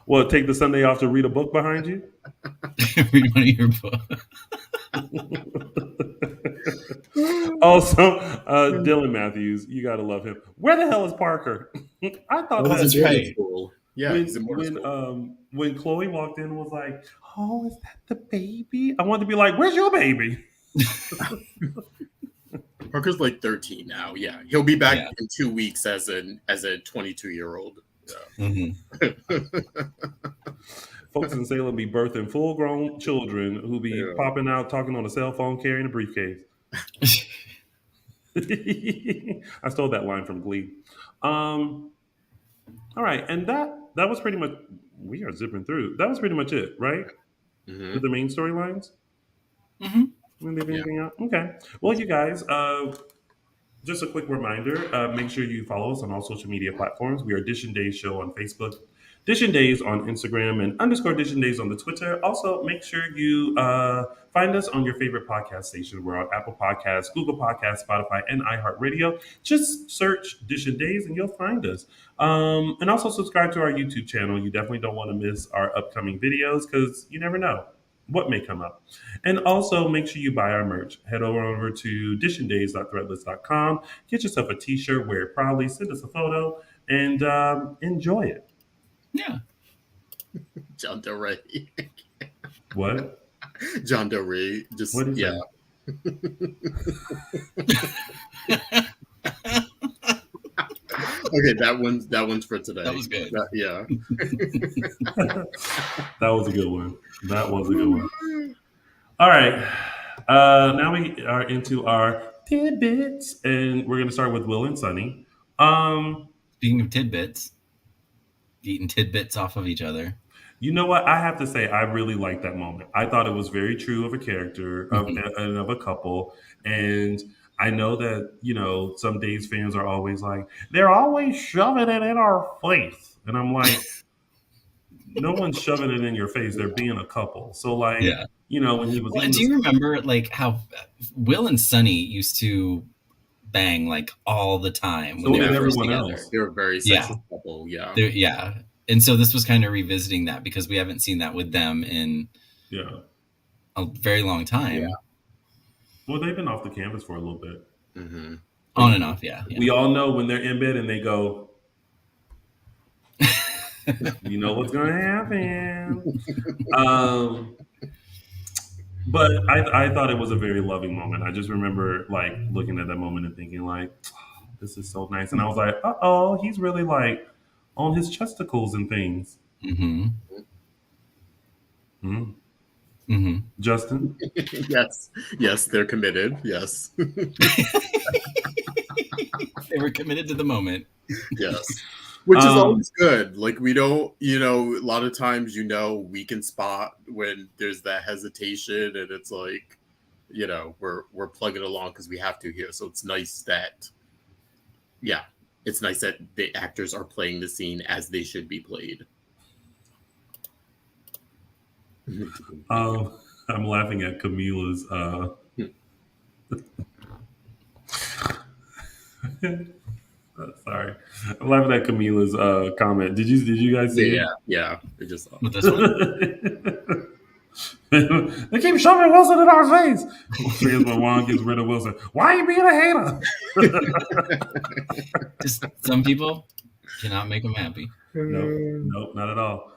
Well, take the Sunday off to read a book behind you? Read one of your books. Also, Dylan Matthews, you gotta love him. Where the hell is Parker? I thought Oh, that he's that's in morning right. school. Yeah, when he's in morning when school. when Chloe walked in and was like, "Oh, is that the baby?" I wanted to be like, "Where's your baby?" Parker's like 13 now. Yeah, he'll be back Yeah. in 2 weeks as a 22-year-old. Hmm. Folks in Salem be birthing full-grown children who be Yeah. popping out, talking on a cell phone, carrying a briefcase. I stole that line from Glee. Um, all right, and that was pretty much. We are zipping through. That was pretty much it, right? Hmm. With the main storylines. Hmm. We leave Yeah. anything out? Okay. Well, you guys, just a quick reminder, make sure you follow us on all social media platforms. We are Dishin Days Show on Facebook, Dishin Days on Instagram, and underscore Dishin Days on the Twitter. Also, make sure you find us on your favorite podcast station. We're on Apple Podcasts, Google Podcasts, Spotify, and iHeartRadio. Just search Dishin Days and you'll find us. And also subscribe to our YouTube channel. You definitely don't want to miss our upcoming videos because you never know what may come up. And also make sure you buy our merch. Head over to dishindays.threadless.com. Get yourself a t-shirt, wear it proudly, send us a photo, and enjoy it. Yeah. John Del Rey. What? John Del Rey. Just, What is yeah. that? Okay, that one's for today. That was good. Yeah. That was a good one. That was a good one. All right. Now we are into our tidbits, and we're going to start with Will and Sunny. Speaking of tidbits, eating tidbits off of each other. You know what? I have to say, I really liked that moment. I thought it was very true of a character Mhm. and of a couple. And I know that, some Days fans are always like, they're always shoving it in our face. And I'm like, no one's shoving it in your face. They're being a couple. So, like, Yeah. when he was Well, eating do this. you remember like how Will and Sunny used to bang like all the time So when they did were first everyone together. else. They're a very sexual couple. Yeah. Yeah. And so this was kind of revisiting that because we haven't seen that with them in a very long time. Yeah. Well, they've been off the campus for a little bit. Mm-hmm. On and off, yeah. We all know when they're in bed and they go, you know what's going to happen. But I thought it was a very loving moment. I just remember like looking at that moment and thinking like, oh, this is so nice. And I was like, oh, he's really like on his chesticles and things. Mm-hmm. Mm-hmm. Mm-hmm. Justin? Yes, they're committed. Yes. They were committed to the moment. Yes. Which is always good. Like we don't, a lot of times, we can spot when there's that hesitation and it's like, we're plugging along because we have to here. So it's nice that, it's nice that the actors are playing the scene as they should be played. I'm laughing at Camila's sorry. I'm laughing at Camila's comment. Did you guys see it? Yeah. They just With this one? They keep shoving Wilson in our face. Says when Juan gets rid of Wilson. Why are you being a hater? Just some people cannot make them happy. Nope, not at all.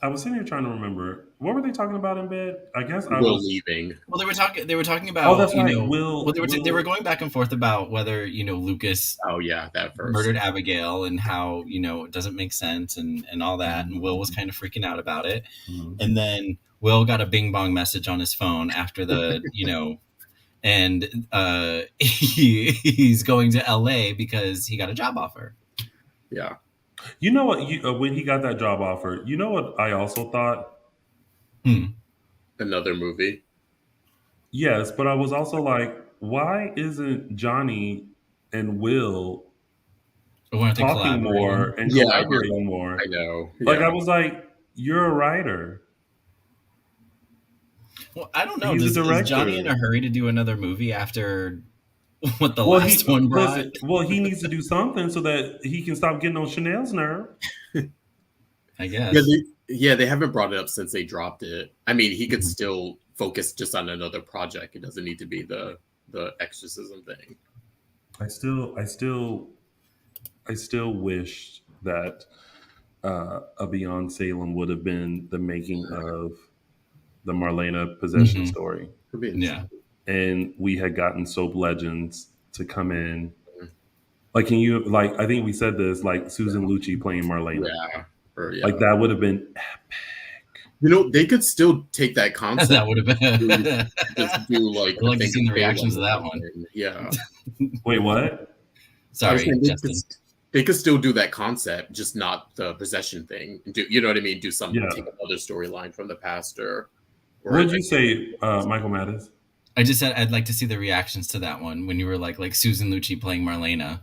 I was sitting here trying to remember what were they talking about in bed. I guess I was leaving. Well, they were talking about. Oh, that's right. They were going back and forth about whether Lucas. Oh yeah, that first murdered Abigail and how it doesn't make sense and all that. And Will was kind of freaking out about it. Mm-hmm. And then Will got a bing bong message on his phone after the and he's going to LA because he got a job offer. Yeah. You know what? When he got that job offer, you know what I also thought? Another movie. Yes, but I was also like, why isn't Johnny and Will talking more and collaborating more? I know. Like I was like, you're a writer. Well, I don't know. He's a director. Is Johnny in a hurry to do another movie after what the last one brought? Well, he needs to do something so that he can stop getting on Chanel's nerve. I guess. They haven't brought it up since they dropped it. I mean, he could still focus just on another project. It doesn't need to be the exorcism thing. I still wish that a Beyond Salem would have been the making of the Marlena possession story. Yeah. And we had gotten soap legends to come in. Like, can you, like, I think we said this, like Susan Lucci playing Marlena. Yeah. Like, that would have been epic. They could still take that concept. That would have been. Just do, like, I'd like to see the reactions of that one. Yeah. Wait, what? Sorry, Justin. They could still do that concept, just not the possession thing. You know what I mean? Do something, take another storyline from the past or what did you say, Michael Mattis? I just said I'd like to see the reactions to that one when you were like Susan Lucci playing Marlena.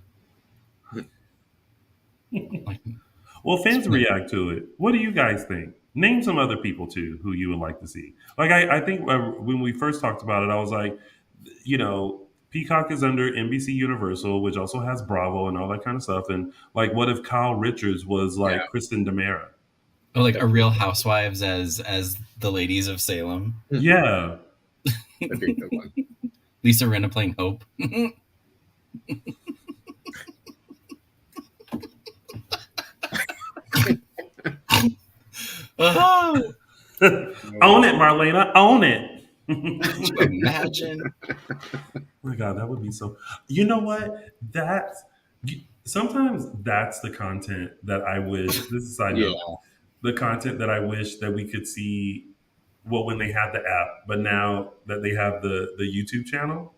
Well, fans react to it. What do you guys think? Name some other people too who you would like to see. Like I think when we first talked about it, I was like, Peacock is under NBC Universal, which also has Bravo and all that kind of stuff. And like, what if Kyle Richards was like Kristen Dimera? Oh, like a Real Housewives as the ladies of Salem. Yeah. That'd be a good one. Lisa Rinna playing Hope. Oh. Own it, Marlena. Own it. Could you imagine? Oh my God, that would be so. You know what? Sometimes that's the content that I wish. This is a side note. The content that I wish that we could see. Well, when they had the app, but now that they have the YouTube channel,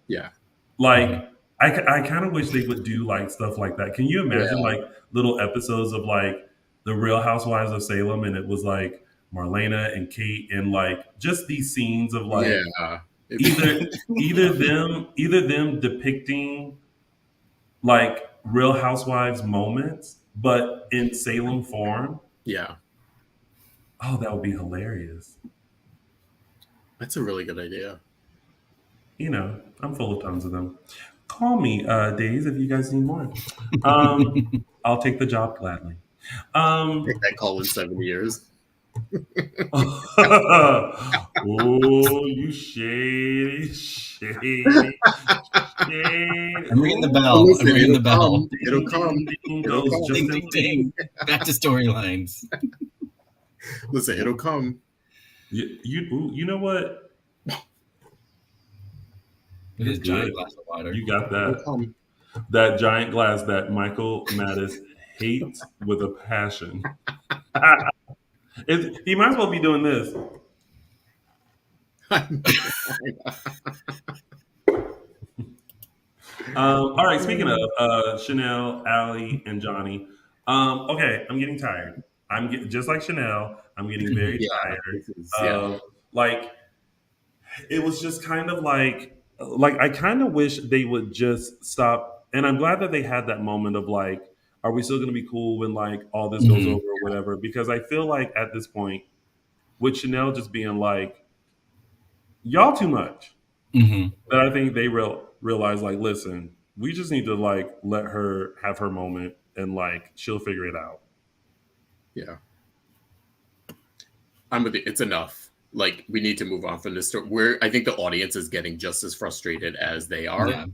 like I kind of wish they would do like stuff like that. Can you imagine like little episodes of like the Real Housewives of Salem, and it was like Marlena and Kate, and like just these scenes of like either them depicting like Real Housewives moments, but in Salem form. Yeah. Oh, that would be hilarious. That's a really good idea. I'm full of tons of them. Call me, Days, if you guys need more. Um, I'll take the job gladly. Take Um, that call in 7 years. oh, you shady, shady, shady. I'm ringing the But bell. I'm listen, ringing the it'll bell. come. It'll Ding, come. ding, ding It'll goes come. Ding, Justin. ding, ding. Back to storylines. Listen, it'll come. You know what? With You're his giant good. glass of water. You got It'll that. come. That giant glass that Michael Mattis hates with a passion. He might as well be doing this. I know. All right, speaking of Chanel, Allie, and Johnny. Okay, I'm getting tired. Just like Chanel. I'm getting very Yeah, tired this is of like it was just kind of like I kind of wish they would just stop. And I'm glad that they had that moment of like, are we still going to be cool when like all this goes Hmm. over or whatever? Because I feel like at this point, with Chanel just being like, y'all too much. Hmm. That I think they realize like, listen, we just need to like let her have her moment and like she'll figure it out. yeah. I'm with you. It's enough. Like we need to move on from this story. Where I think the audience is getting just as frustrated as they are, Yeah.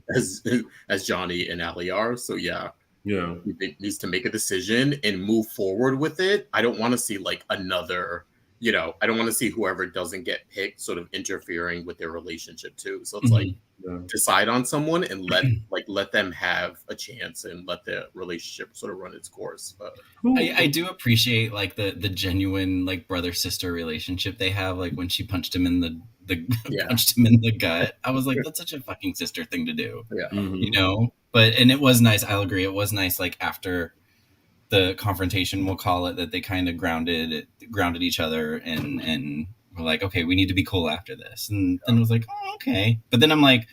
as Johnny and Allie are. So yeah, Yeah. it needs to make a decision and move forward with it. I don't want to see like another. I don't want to see whoever doesn't get picked sort of interfering with their relationship too. So it's like Hmm. Yeah. decide on someone and let them have a chance and let the relationship sort of run its course. But I do appreciate like the genuine like brother sister relationship they have. Like when she punched him in the yeah, punched him in the gut, I was like, that's such a fucking sister thing to do, yeah, you Hmm. know. But and it was nice. I'll agree. It was nice. Like after the confrontation, we'll call it, that they kind of grounded each other and were like, okay, we need to be cool after this. And then it was like, oh, okay. But then I'm like,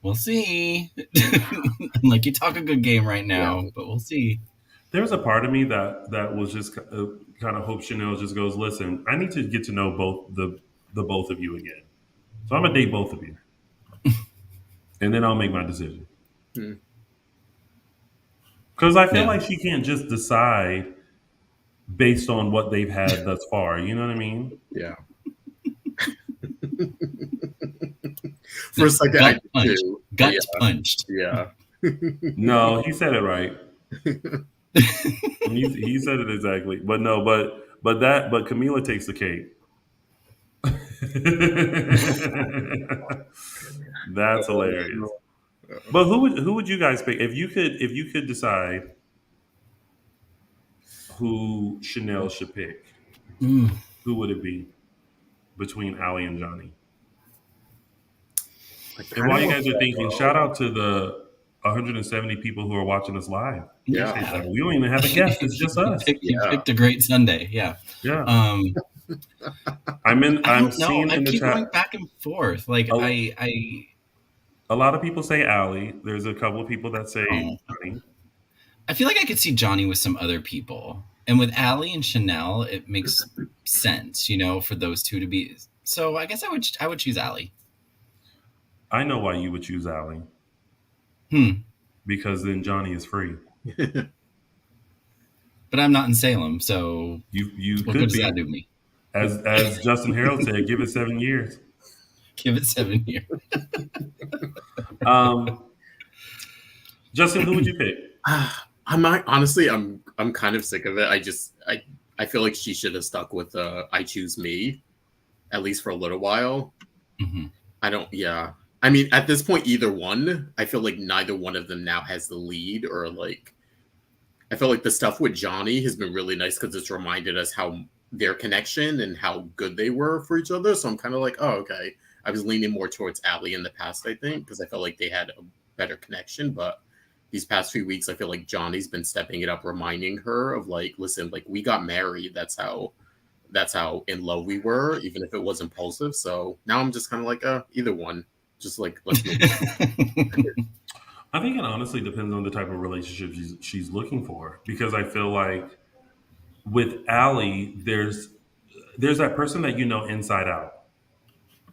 we'll see. I'm like, you talk a good game right yeah, now, but we'll see. There's a part of me that was just kind of hope Chanel just goes, listen, I need to get to know the both of you again. So I'm gonna date both of you, and then I'll make my decision. mm, Because I feel Yeah. like she can't just decide based on what they've had thus far. You know what I mean? yeah. For a second, I Gut did punch. too. But Gut punched. yeah, No, he said it right. He said it exactly. But no, but Camila takes the cake. That's hilarious. But who would you guys pick if you could decide who Chanel should pick? Mm. Who would it be between Allie and Johnny? I And kind while of you want guys are that, thinking, shout out to the 170 people who are watching us live. Yeah, Appreciate Yeah. that. We don't even have a guest; it's just us. You yeah. picked a great Sunday. Yeah. Yeah, Um, I I'm don't know. seeing I in the keep chat going back and forth. Like a, I a lot of people say Allie. There's a couple of people that say oh, Johnny. I feel like I could see Johnny with some other people. And with Allie and Chanel, it makes sense, for those two to be. So I guess I would choose Allie. I know why you would choose Allie Hmm. because then Johnny is free. But I'm not in Salem, so You what good could does that be, do me? as Justin Hareld said, give it 7 years. Give it 7 years. Um, Justin, who would you pick? I'm not, honestly, I'm kind of sick of it. I feel like she should have stuck with I choose me, at least for a little while. Hmm. I don't, yeah. I mean, at this point, either one, I feel like neither one of them now has the lead, or like, I feel like the stuff with Johnny has been really nice because it's reminded us how their connection and how good they were for each other. So I'm kind of like, oh, okay. I was leaning more towards Allie in the past, I think, because I felt like they had a better connection. But these past few weeks, I feel like Johnny's been stepping it up, reminding her of like, listen, like we got married. That's how in love we were, even if it was impulsive. So now I'm just kind of like, either one. Just like let's move on. I think it honestly depends on the type of relationship she's looking for because I feel like with Allie, there's that person that you know inside out.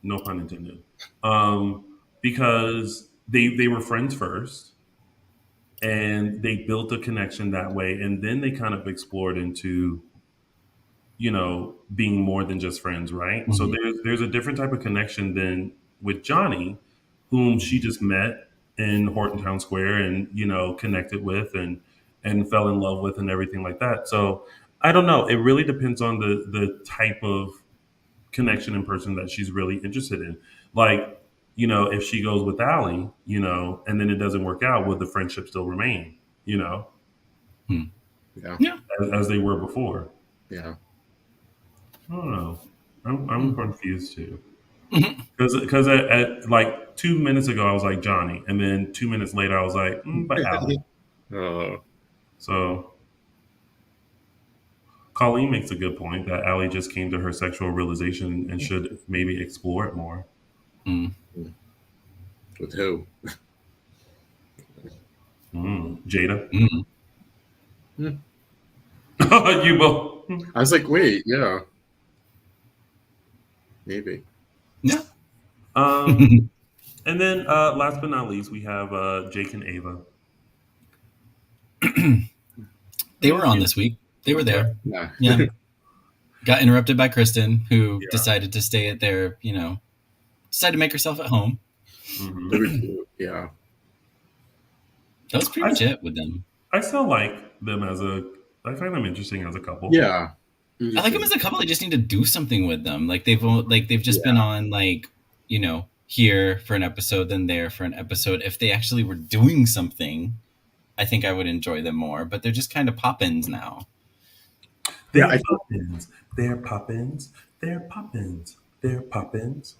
No pun intended. Um, because they were friends first and they built a connection that way, and then they kind of explored into being more than just friends, right? So Mhm. there's a different type of connection than with Johnny, whom she just met in Horton Town Square and connected with and fell in love with and everything like that. So I don't know. It really depends on the type of connection in person that she's really interested in. Like, if she goes with Allie, and then it doesn't work out, would the friendship still remain, Hmm. Yeah. Yeah. as they were before? Yeah. I don't know. I'm confused too. Mhm. Because at like 2 minutes ago I was like Johnny, and then 2 minutes later I was like, but Allie. Uh, So Colleen makes a good point that Allie just came to her sexual realization and should maybe explore it more. Mm. with who? Jada, Mm. Hmm. you both. I was like, wait, yeah, maybe. Yeah. Um, and then last but not least, we have Jake and Ava. They were on this week. They were Yeah. there. Yeah. Yeah. Got interrupted by Kristen, who Yeah. decided to stay at their, decided to make herself at home. Mhm. They were cute. Yeah. That was pretty much it with them. I still like them I find them interesting as a couple. Yeah. I like them as a couple. I just need to do something with them. Like they've just been on here for an episode, then there for an episode. If they actually were doing something, I think I would enjoy them more. But they're just kind of pop-ins now. They're Yeah, pop-ins. They're pop-ins. They're pop-ins. They're pop-ins.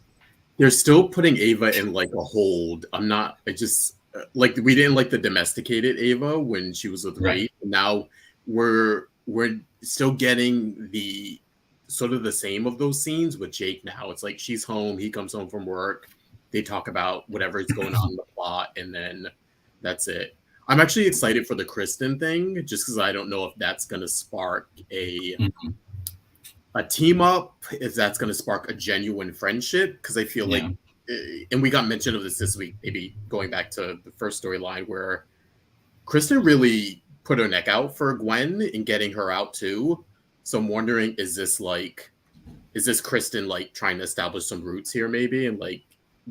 they're still putting Ava in like a hold. I'm not. I just like we didn't like the domesticated Ava when she was with Right. Ray. Now we're still getting the sort of the same of those scenes with Jake. Now it's like she's home. He comes home from work. They talk about whatever is going on in the plot, and then that's it. I'm actually excited for the Kristen thing, just because I don't know if that's going to spark Mhm. a team up, if that's going to spark a genuine friendship, because I feel like, and we got mention of this week, maybe going back to the first storyline where Kristen really put her neck out for Gwen and getting her out too. So I'm wondering, is this Kristen like trying to establish some roots here maybe, and like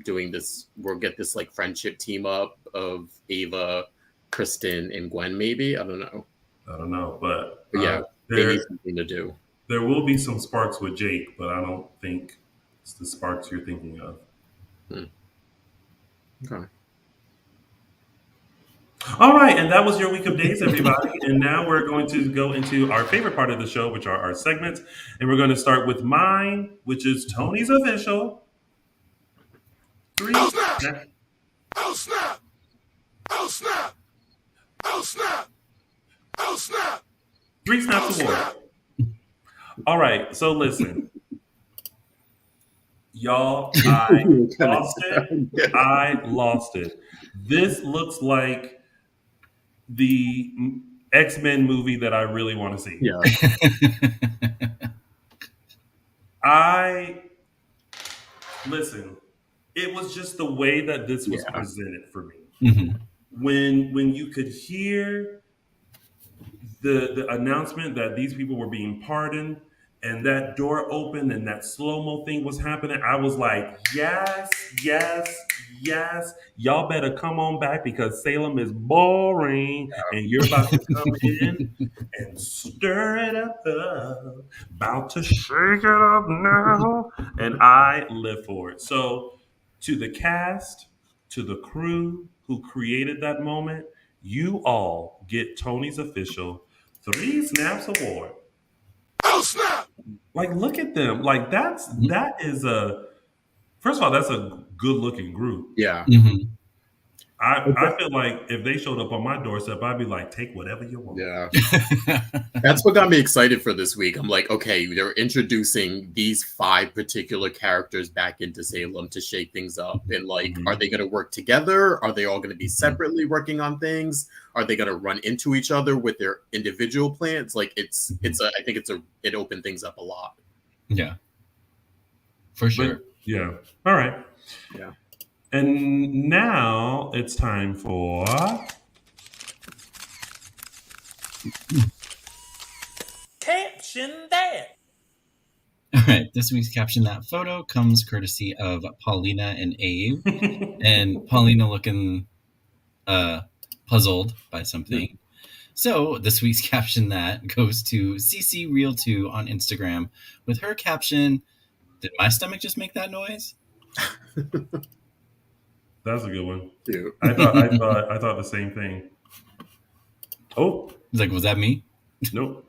doing this, we'll get this like friendship team up of Ava, Kristen, and Gwen maybe? I don't know. But Yeah, they need something to do. There will be some sparks with Jake, but I don't think it's the sparks you're thinking of. Okay. All right, and that was your week of days, everybody. And now we're going to go into our favorite part of the show, which are our segments. And we're going to start with mine, which is Tony's official. Oh snap! Oh snap! Oh snap! Oh snap! Oh snap! 3 snaps award. All right, so listen. Y'all, I lost it. I lost it. This looks like the X-Men movie that I really want to see. Yeah. Listen, it was just the way that this was presented for me. Mhm. When you could hear the announcement that these people were being pardoned and that door opened and that slow-mo thing was happening, I was like, yes, yes, yes. Y'all better come on back because Salem is boring and you're about to come in and stir it up. About to shake it up now. And I live for it. So to the cast, to the crew who created that moment, you all get Tony's official 3 Snaps Award. Oh snap! Like, look at them. Like, that is first of all, that's a good looking group. Yeah. Mhm. I feel like if they showed up on my doorstep, I'd be like, take whatever you want. Yeah. That's what got me excited for this week. I'm like, okay, they're introducing these 5 particular characters back into Salem to shake things up. And like, are they going to work together? Are they all going to be separately working on things? Are they going to run into each other with their individual plans? Like I think it opened things up a lot. Yeah. For sure. But, yeah. All right. Yeah. And now it's time for Caption that. All right, this week's Caption That photo comes courtesy of Paulina and Abe. And Paulina looking puzzled by something. So this week's Caption That goes to CC Real 2 on Instagram with her caption, "Did my stomach just make that noise?" That's a good one. Cute. I thought the same thing. Oh, He's like, "Was that me?" nope.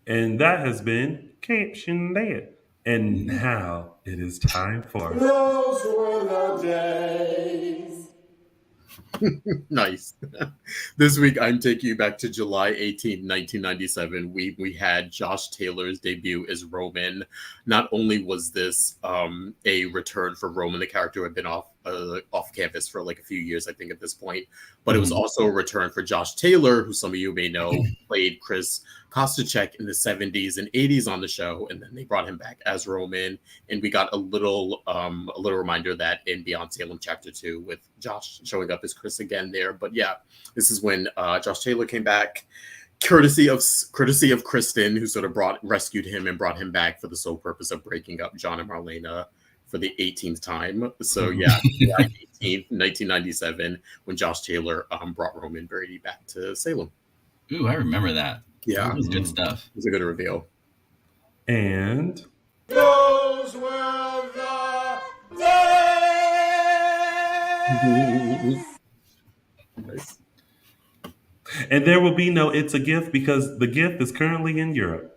And that has been Caption That. And now it is time for Those were the days. Nice. This week, I'm taking you back to July 18th, 1997. We had Josh Taylor's debut as Roman. Not only was this a return for Roman, the character who had been off campus for like a few years, I think, at this point, but it was also a return for Josh Taylor, who some of you may know played Chris Kostachek in the 70s and 80s on the show, and then they brought him back as Roman, and we got a little reminder that in Beyond Salem Chapter 2 with Josh showing up as Chris again there. But yeah, this is when Josh Taylor came back, courtesy of Kristen, who sort of rescued him and brought him back for the sole purpose of breaking up John and Marlena for the 18th time. So yeah, July 18th, 1997, when Josh Taylor brought Roman Brady back to Salem. Ooh, I remember that. Yeah, That was good stuff. it was a good reveal. and Those were the days. Nice. and there will be no "It's a Gift" because the gift is currently in Europe.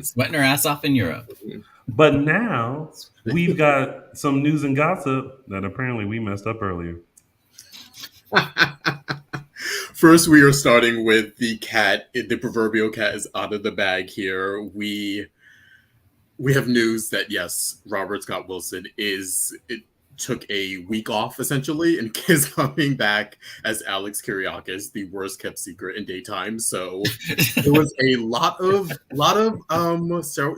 Sweating her ass off in Europe. But now we've got some news and gossip that apparently we messed up earlier. First, we are starting with the cat. The proverbial cat is out of the bag here. We have news that yes, Robert Scott Wilson took a week off essentially and is coming back as Alex Kyriakis, the worst kept secret in daytime. So there was a lot of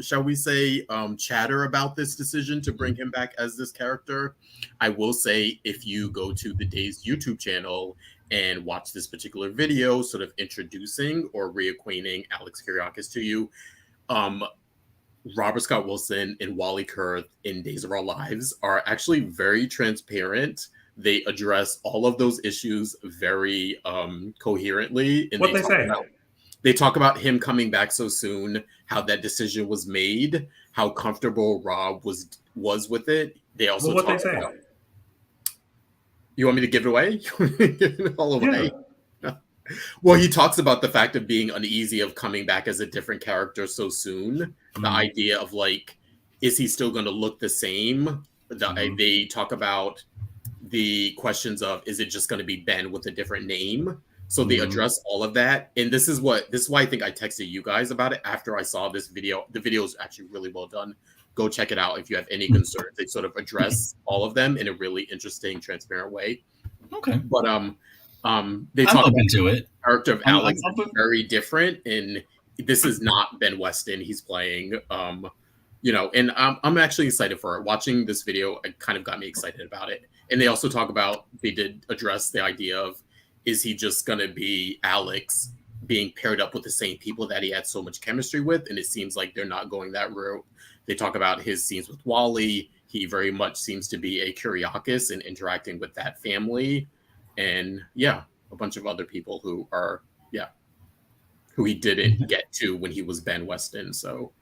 shall we say chatter about this decision to bring him back as this character. I will say, if you go to the Days YouTube channel and watch this particular video, sort of introducing or reacquainting Alex Kyriakis to you, Robert Scott Wilson and Wally Kurth in Days of Our Lives are actually very transparent. They address all of those issues very coherently. And What they say? They talk about him coming back so soon, how that decision was made, how comfortable Rob was with it. They also Well, what talk they say? about. You want me to give it away? Give it all away? Yeah. Well, he talks about the fact of being uneasy of coming back as a different character so soon. The idea of like, is he still going to look the same? They talk about the questions of, is it just going to be Ben with a different name? So they address all of that. And this is why I think I texted you guys about it after I saw this video. The video is actually really well done. Go check it out if you have any concerns. They sort of address all of them in a really interesting, transparent way. Okay. But they I'm talk open about to it. the character of Alex I'm is very different, and this is not Ben Weston he's playing. And I'm actually excited for it. Watching this video, it kind of got me excited about it. And they also talk about, they did address the idea of, is he just going to be Alex being paired up with the same people that he had so much chemistry with? And it seems like they're not going that route. They talk about his scenes with Wally. He very much seems to be a Kyriakis and interacting with that family. And yeah, a bunch of other people who he didn't get to when he was Ben Weston. So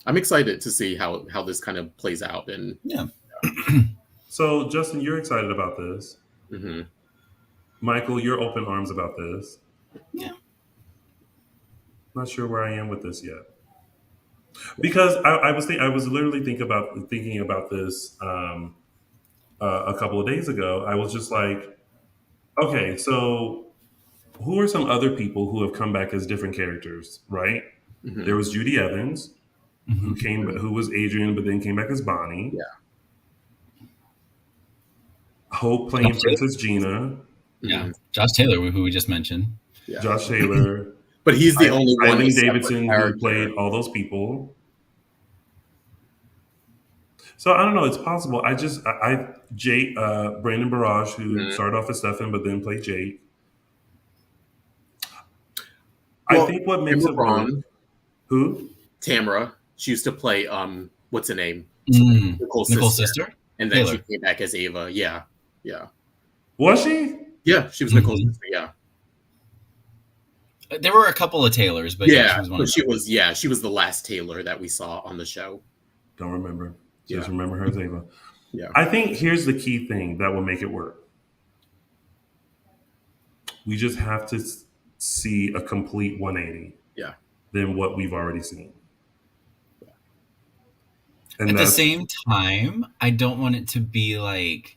I'm excited to see how this kind of plays out. And Yeah. So, Justin, you're excited about this. mm-hmm. Michael, you're open arms about this. Yeah. Not sure where I am with this yet. Because I was literally thinking about this a couple of days ago. I was just like, okay, so who are some other people who have come back as different characters, right? Mm-hmm. There was Judy Evans, who was Adrian, but then came back as Bonnie. Yeah. Hope playing Princess Gina. Yeah. Josh Taylor, who we just mentioned. Yeah. Josh Taylor. But he's the only one. Eileen Davidson, who played all those people. So I don't know. It's possible. Jake, Brandon Barrage, who Mhm. started off as Stefan but then played Jake. I Well, think what makes Tamara it work. Braun, Who? Tamara, she used to play what's her name? Nicole's Nicole's sister. sister, And then she Taylor. came back as Ava. Yeah. Yeah. Was she? Yeah, she was Nicole's Mhm. sister, yeah. There were a couple of Taylors, but yeah, she Yeah. was one So of them. she was the last Taylor that we saw on the show. Don't remember. Just Yeah. remember her as Ava. Yeah. I think here's the key thing that will make it work. We just have to see a complete 180 Yeah. than what we've already seen. And At the that's same time, I don't want it to be like,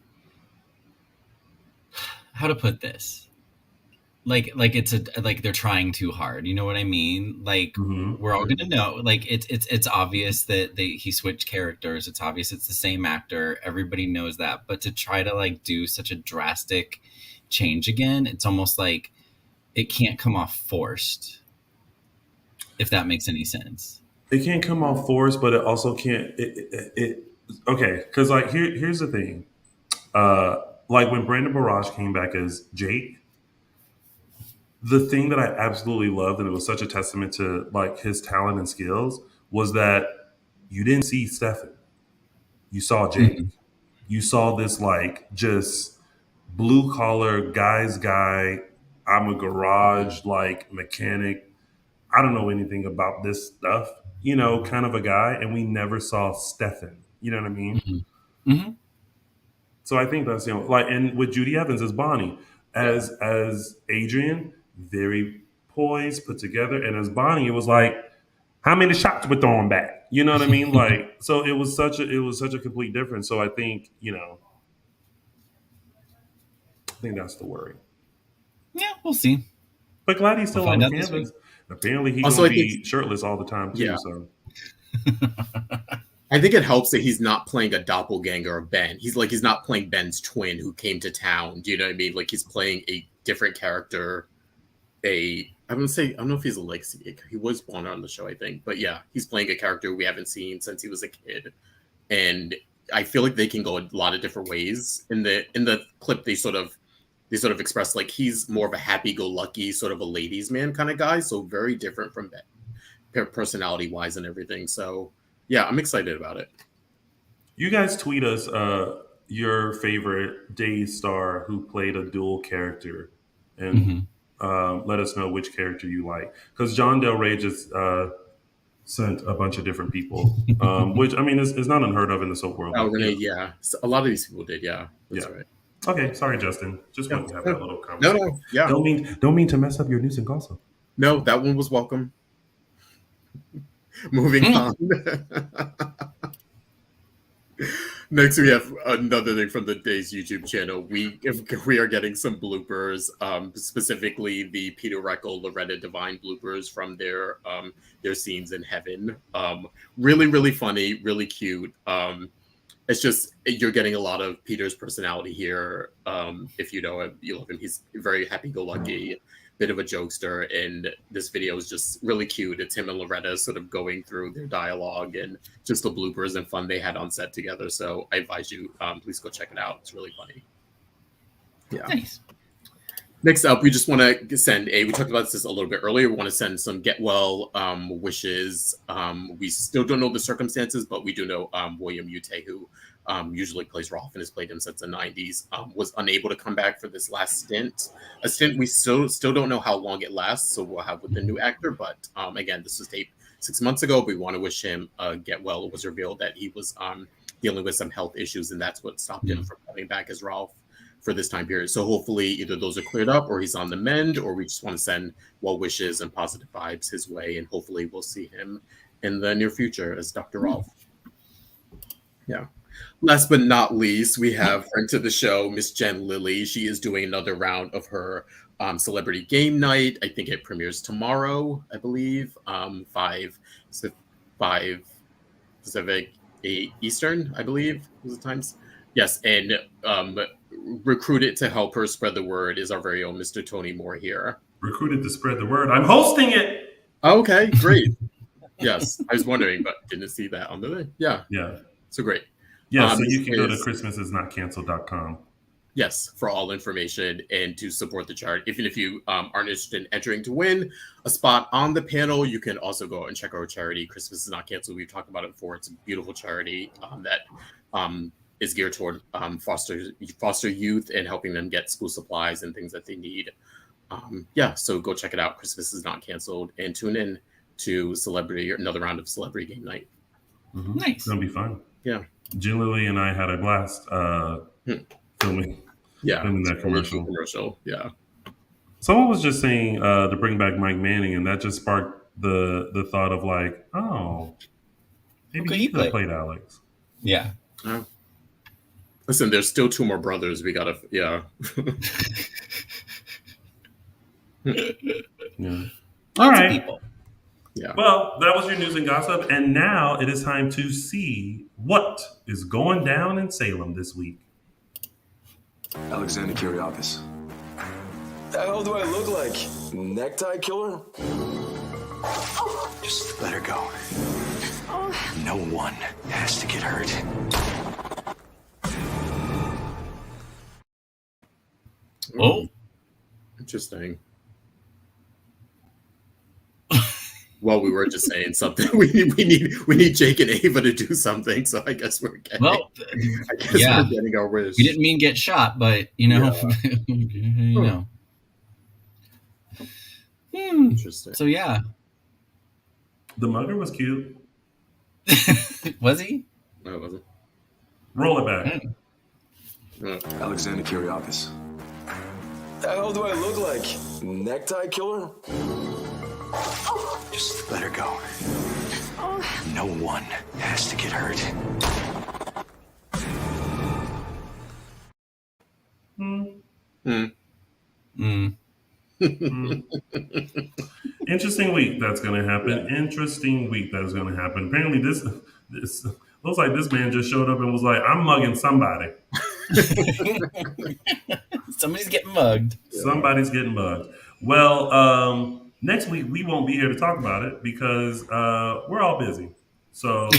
how to put this, like it's like they're trying too hard. You know what I mean? Like mhm. we're all gonna know. Like it's obvious that he switched characters. It's obvious it's the same actor. Everybody knows that. But to try to like do such a drastic change again, it's almost like it can't come off forced. If that makes any sense. It can't come off forced, but it also can't. Okay, because like here's the thing. Like when Brandon Barrage came back as Jake, the thing that I absolutely loved, and it was such a testament to like his talent and skills, was that you didn't see Stefan. You saw Jake. Mhm. You saw this like just blue collar guy's guy. I'm a garage like mechanic. I don't know anything about this stuff, kind of a guy. And we never saw Stefan. You know what I mean? Mhm. Mhm. So I think that's like, and with Judy Evans as Bonnie, Yeah. as Adrian, very poised, put together, and as Bonnie, it was like, how many shots were thrown back? You know what I mean? Like, so it was such a complete difference. So I think I think that's the worry. Yeah, we'll see. But glad he's We'll still on find the out this week. canvas. Apparently, he's Also, gonna I think be shirtless all the time too. yeah. So I think it helps that he's not playing a doppelganger of Ben. He's not playing Ben's twin who came to town. Do you know what I mean? Like he's playing a different character. I wouldn't say I don't know if he's a legacy. He was born on the show, I think, but yeah, he's playing a character we haven't seen since he was a kid, and I feel like they can go a lot of different ways. In the clip, they sort of express like he's more of a happy-go-lucky sort of a ladies' man kind of guy, so very different from Ben, personality-wise and everything. So yeah, I'm excited about it. you guys tweet us your favorite Days star who played a dual character, and Mhm. let us know which character you like. Because John Del Rey just sent a bunch of different people, which I mean is not unheard of in the soap world. Oh, But Renee, yeah, so a lot of these people did. Yeah, yeah. that's right. Okay, sorry, Justin. Just Yeah, wanted to have that little no, conversation. no, yeah, Don't mean to mess up your news and gossip. no, that one was welcome. Moving on. Next, we have another thing from the Days YouTube channel. We are getting some bloopers, specifically the Peter Reckle, Loretta Devine bloopers from their scenes in heaven. Really, really funny, really cute. It's just you're getting a lot of Peter's personality here. If you know him, you love him. He's very happy-go-lucky, bit of a jokester, and this video is just really cute. It's him and Loretta sort of going through their dialogue and just the bloopers and fun they had on set together. So I advise you, please go check it out. It's really funny. Yeah. Nice. Next up, we just want to send we talked about this a little bit earlier. We want to send some get well wishes. We still don't know the circumstances, but we do know William Ute, who usually plays Rolf and has played him since the 90s, was unable to come back for this last stint. A stint we still don't know how long it lasts, so we'll have with the new actor. But again, this was taped 6 months ago. We want to wish him get well. It was revealed that he was dealing with some health issues, and that's what stopped him from coming back as Rolf for this time period. So hopefully either those are cleared up or he's on the mend, or we just want to send well wishes and positive vibes his way. And hopefully we'll see him in the near future as Dr. Rolf. Yeah. Last but not least, we have friend to the show, Miss Jen Lilly. She is doing another round of her celebrity game night. I think it premieres tomorrow, I believe. 5 Pacific, 8 Eastern, I believe was the times. Yes, and recruited to help her spread the word is our very own Mr. Tony Moore here. Recruited to spread the word. I'm hosting it. Okay, great. Yes, I was wondering, but didn't see that on the yeah. Yeah. So great. Yeah, so This you can go to is christmasisnotcancelled.com. Yes, for all information and to support the charity. Even if you aren't interested in entering to win a spot on the panel, you can also go and check our charity. Christmas is Not Canceled. We've talked about it before. It's a beautiful charity that is geared toward foster youth and helping them get school supplies and things that they need. So go check it out. Christmas is Not Canceled, and tune in to another round of Celebrity Game Night. Mm-hmm. Nice. It's gonna be fun. Yeah. Jen Lily and I had a blast filming that commercial. Yeah. Someone was just saying to bring back Mike Manning, and that just sparked the thought of like, oh, maybe he could have played Alex. Yeah. Listen, there's still 2 more brothers. We gotta, yeah. Yeah. All right. People. Yeah. Well, that was your news and gossip, and now it is time to see what is going down in Salem this week. Alexander Kyriakis. The hell do I look like? Necktie killer? Just let her go. No one has to get hurt. Oh. Interesting. Well, we were just saying something. We need Jake and Ava to do something. So I guess we're getting. Well, we're getting our wish. We didn't mean get shot, but you know, you know. Interesting. So yeah, the mugger was cute. Was he? No, it wasn't. Roll it back. Alexander Kyriakis. The hell do I look like? Necktie killer? Just let her go. No one has to get hurt. Interesting week that's going to happen. Interesting week that is going to happen. Apparently, this looks like this man just showed up and was like, "I'm mugging somebody." Somebody's getting mugged. Somebody's getting mugged. Well, next week we won't be here to talk about it because we're all busy. So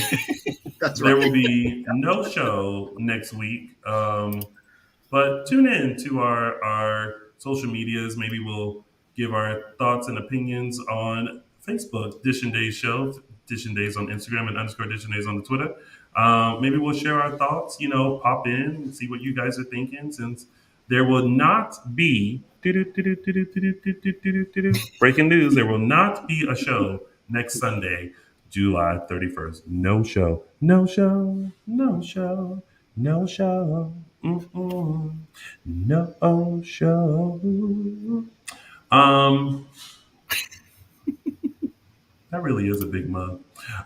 there will be no show next week. But tune in to our social medias. Maybe we'll give our thoughts and opinions on Facebook, Dishin Days Show, Dishin Days on Instagram, and _Dishin Days on the Twitter. Maybe we'll share our thoughts, pop in and see what you guys are thinking, since there will not be breaking news. There will not be a show next Sunday, July 31st. No show. No show. No show. No show. Mm-mm. No show. That really is a big mug.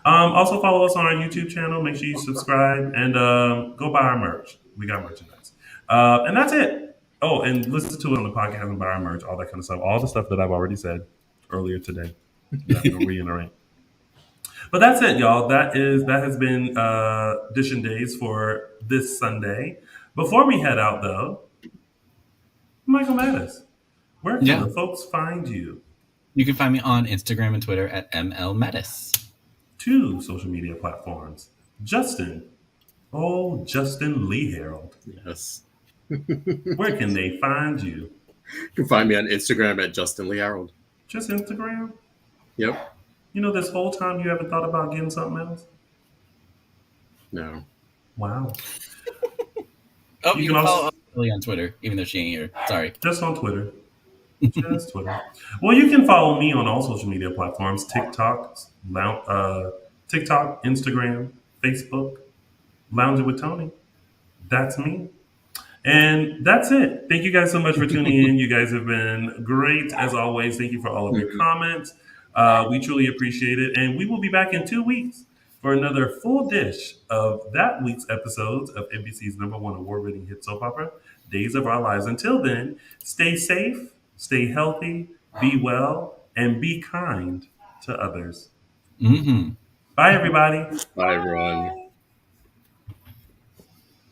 Also follow us on our YouTube channel. Make sure you subscribe and go buy our merch. We got merchandise. And that's it. Oh, and listen to it on the podcast and buy our merch, all that kind of stuff. All the stuff that I've already said earlier today. I'm not going to reiterate. But that's it, y'all. That has been Dishin Days for this Sunday. Before we head out, though, Michael Mattis, where can the folks find you? You can find me on Instagram and Twitter at MLMettis. 2 social media platforms. Justin Lee Hareld. Yes. Where can they find you? You can find me on Instagram at Justin Lee Hareld. Just Instagram? Yep. This whole time you haven't thought about getting something else? No. Wow. You can follow Allie on Twitter, even though she ain't here. Sorry. Just on Twitter. Just Twitter. Well, you can follow me on all social media platforms: TikTok, Instagram, Facebook, Lounging with Tony. That's me. And that's it. Thank you guys so much for tuning in. You guys have been great as always. Thank you for all of your comments. We truly appreciate it. And we will be back in 2 weeks for another full dish of that week's episodes of NBC's #1 award-winning hit soap opera, Days of Our Lives. Until then, stay safe, stay healthy, be well, and be kind to others. Mm-hmm. Bye, everybody. Bye, everyone.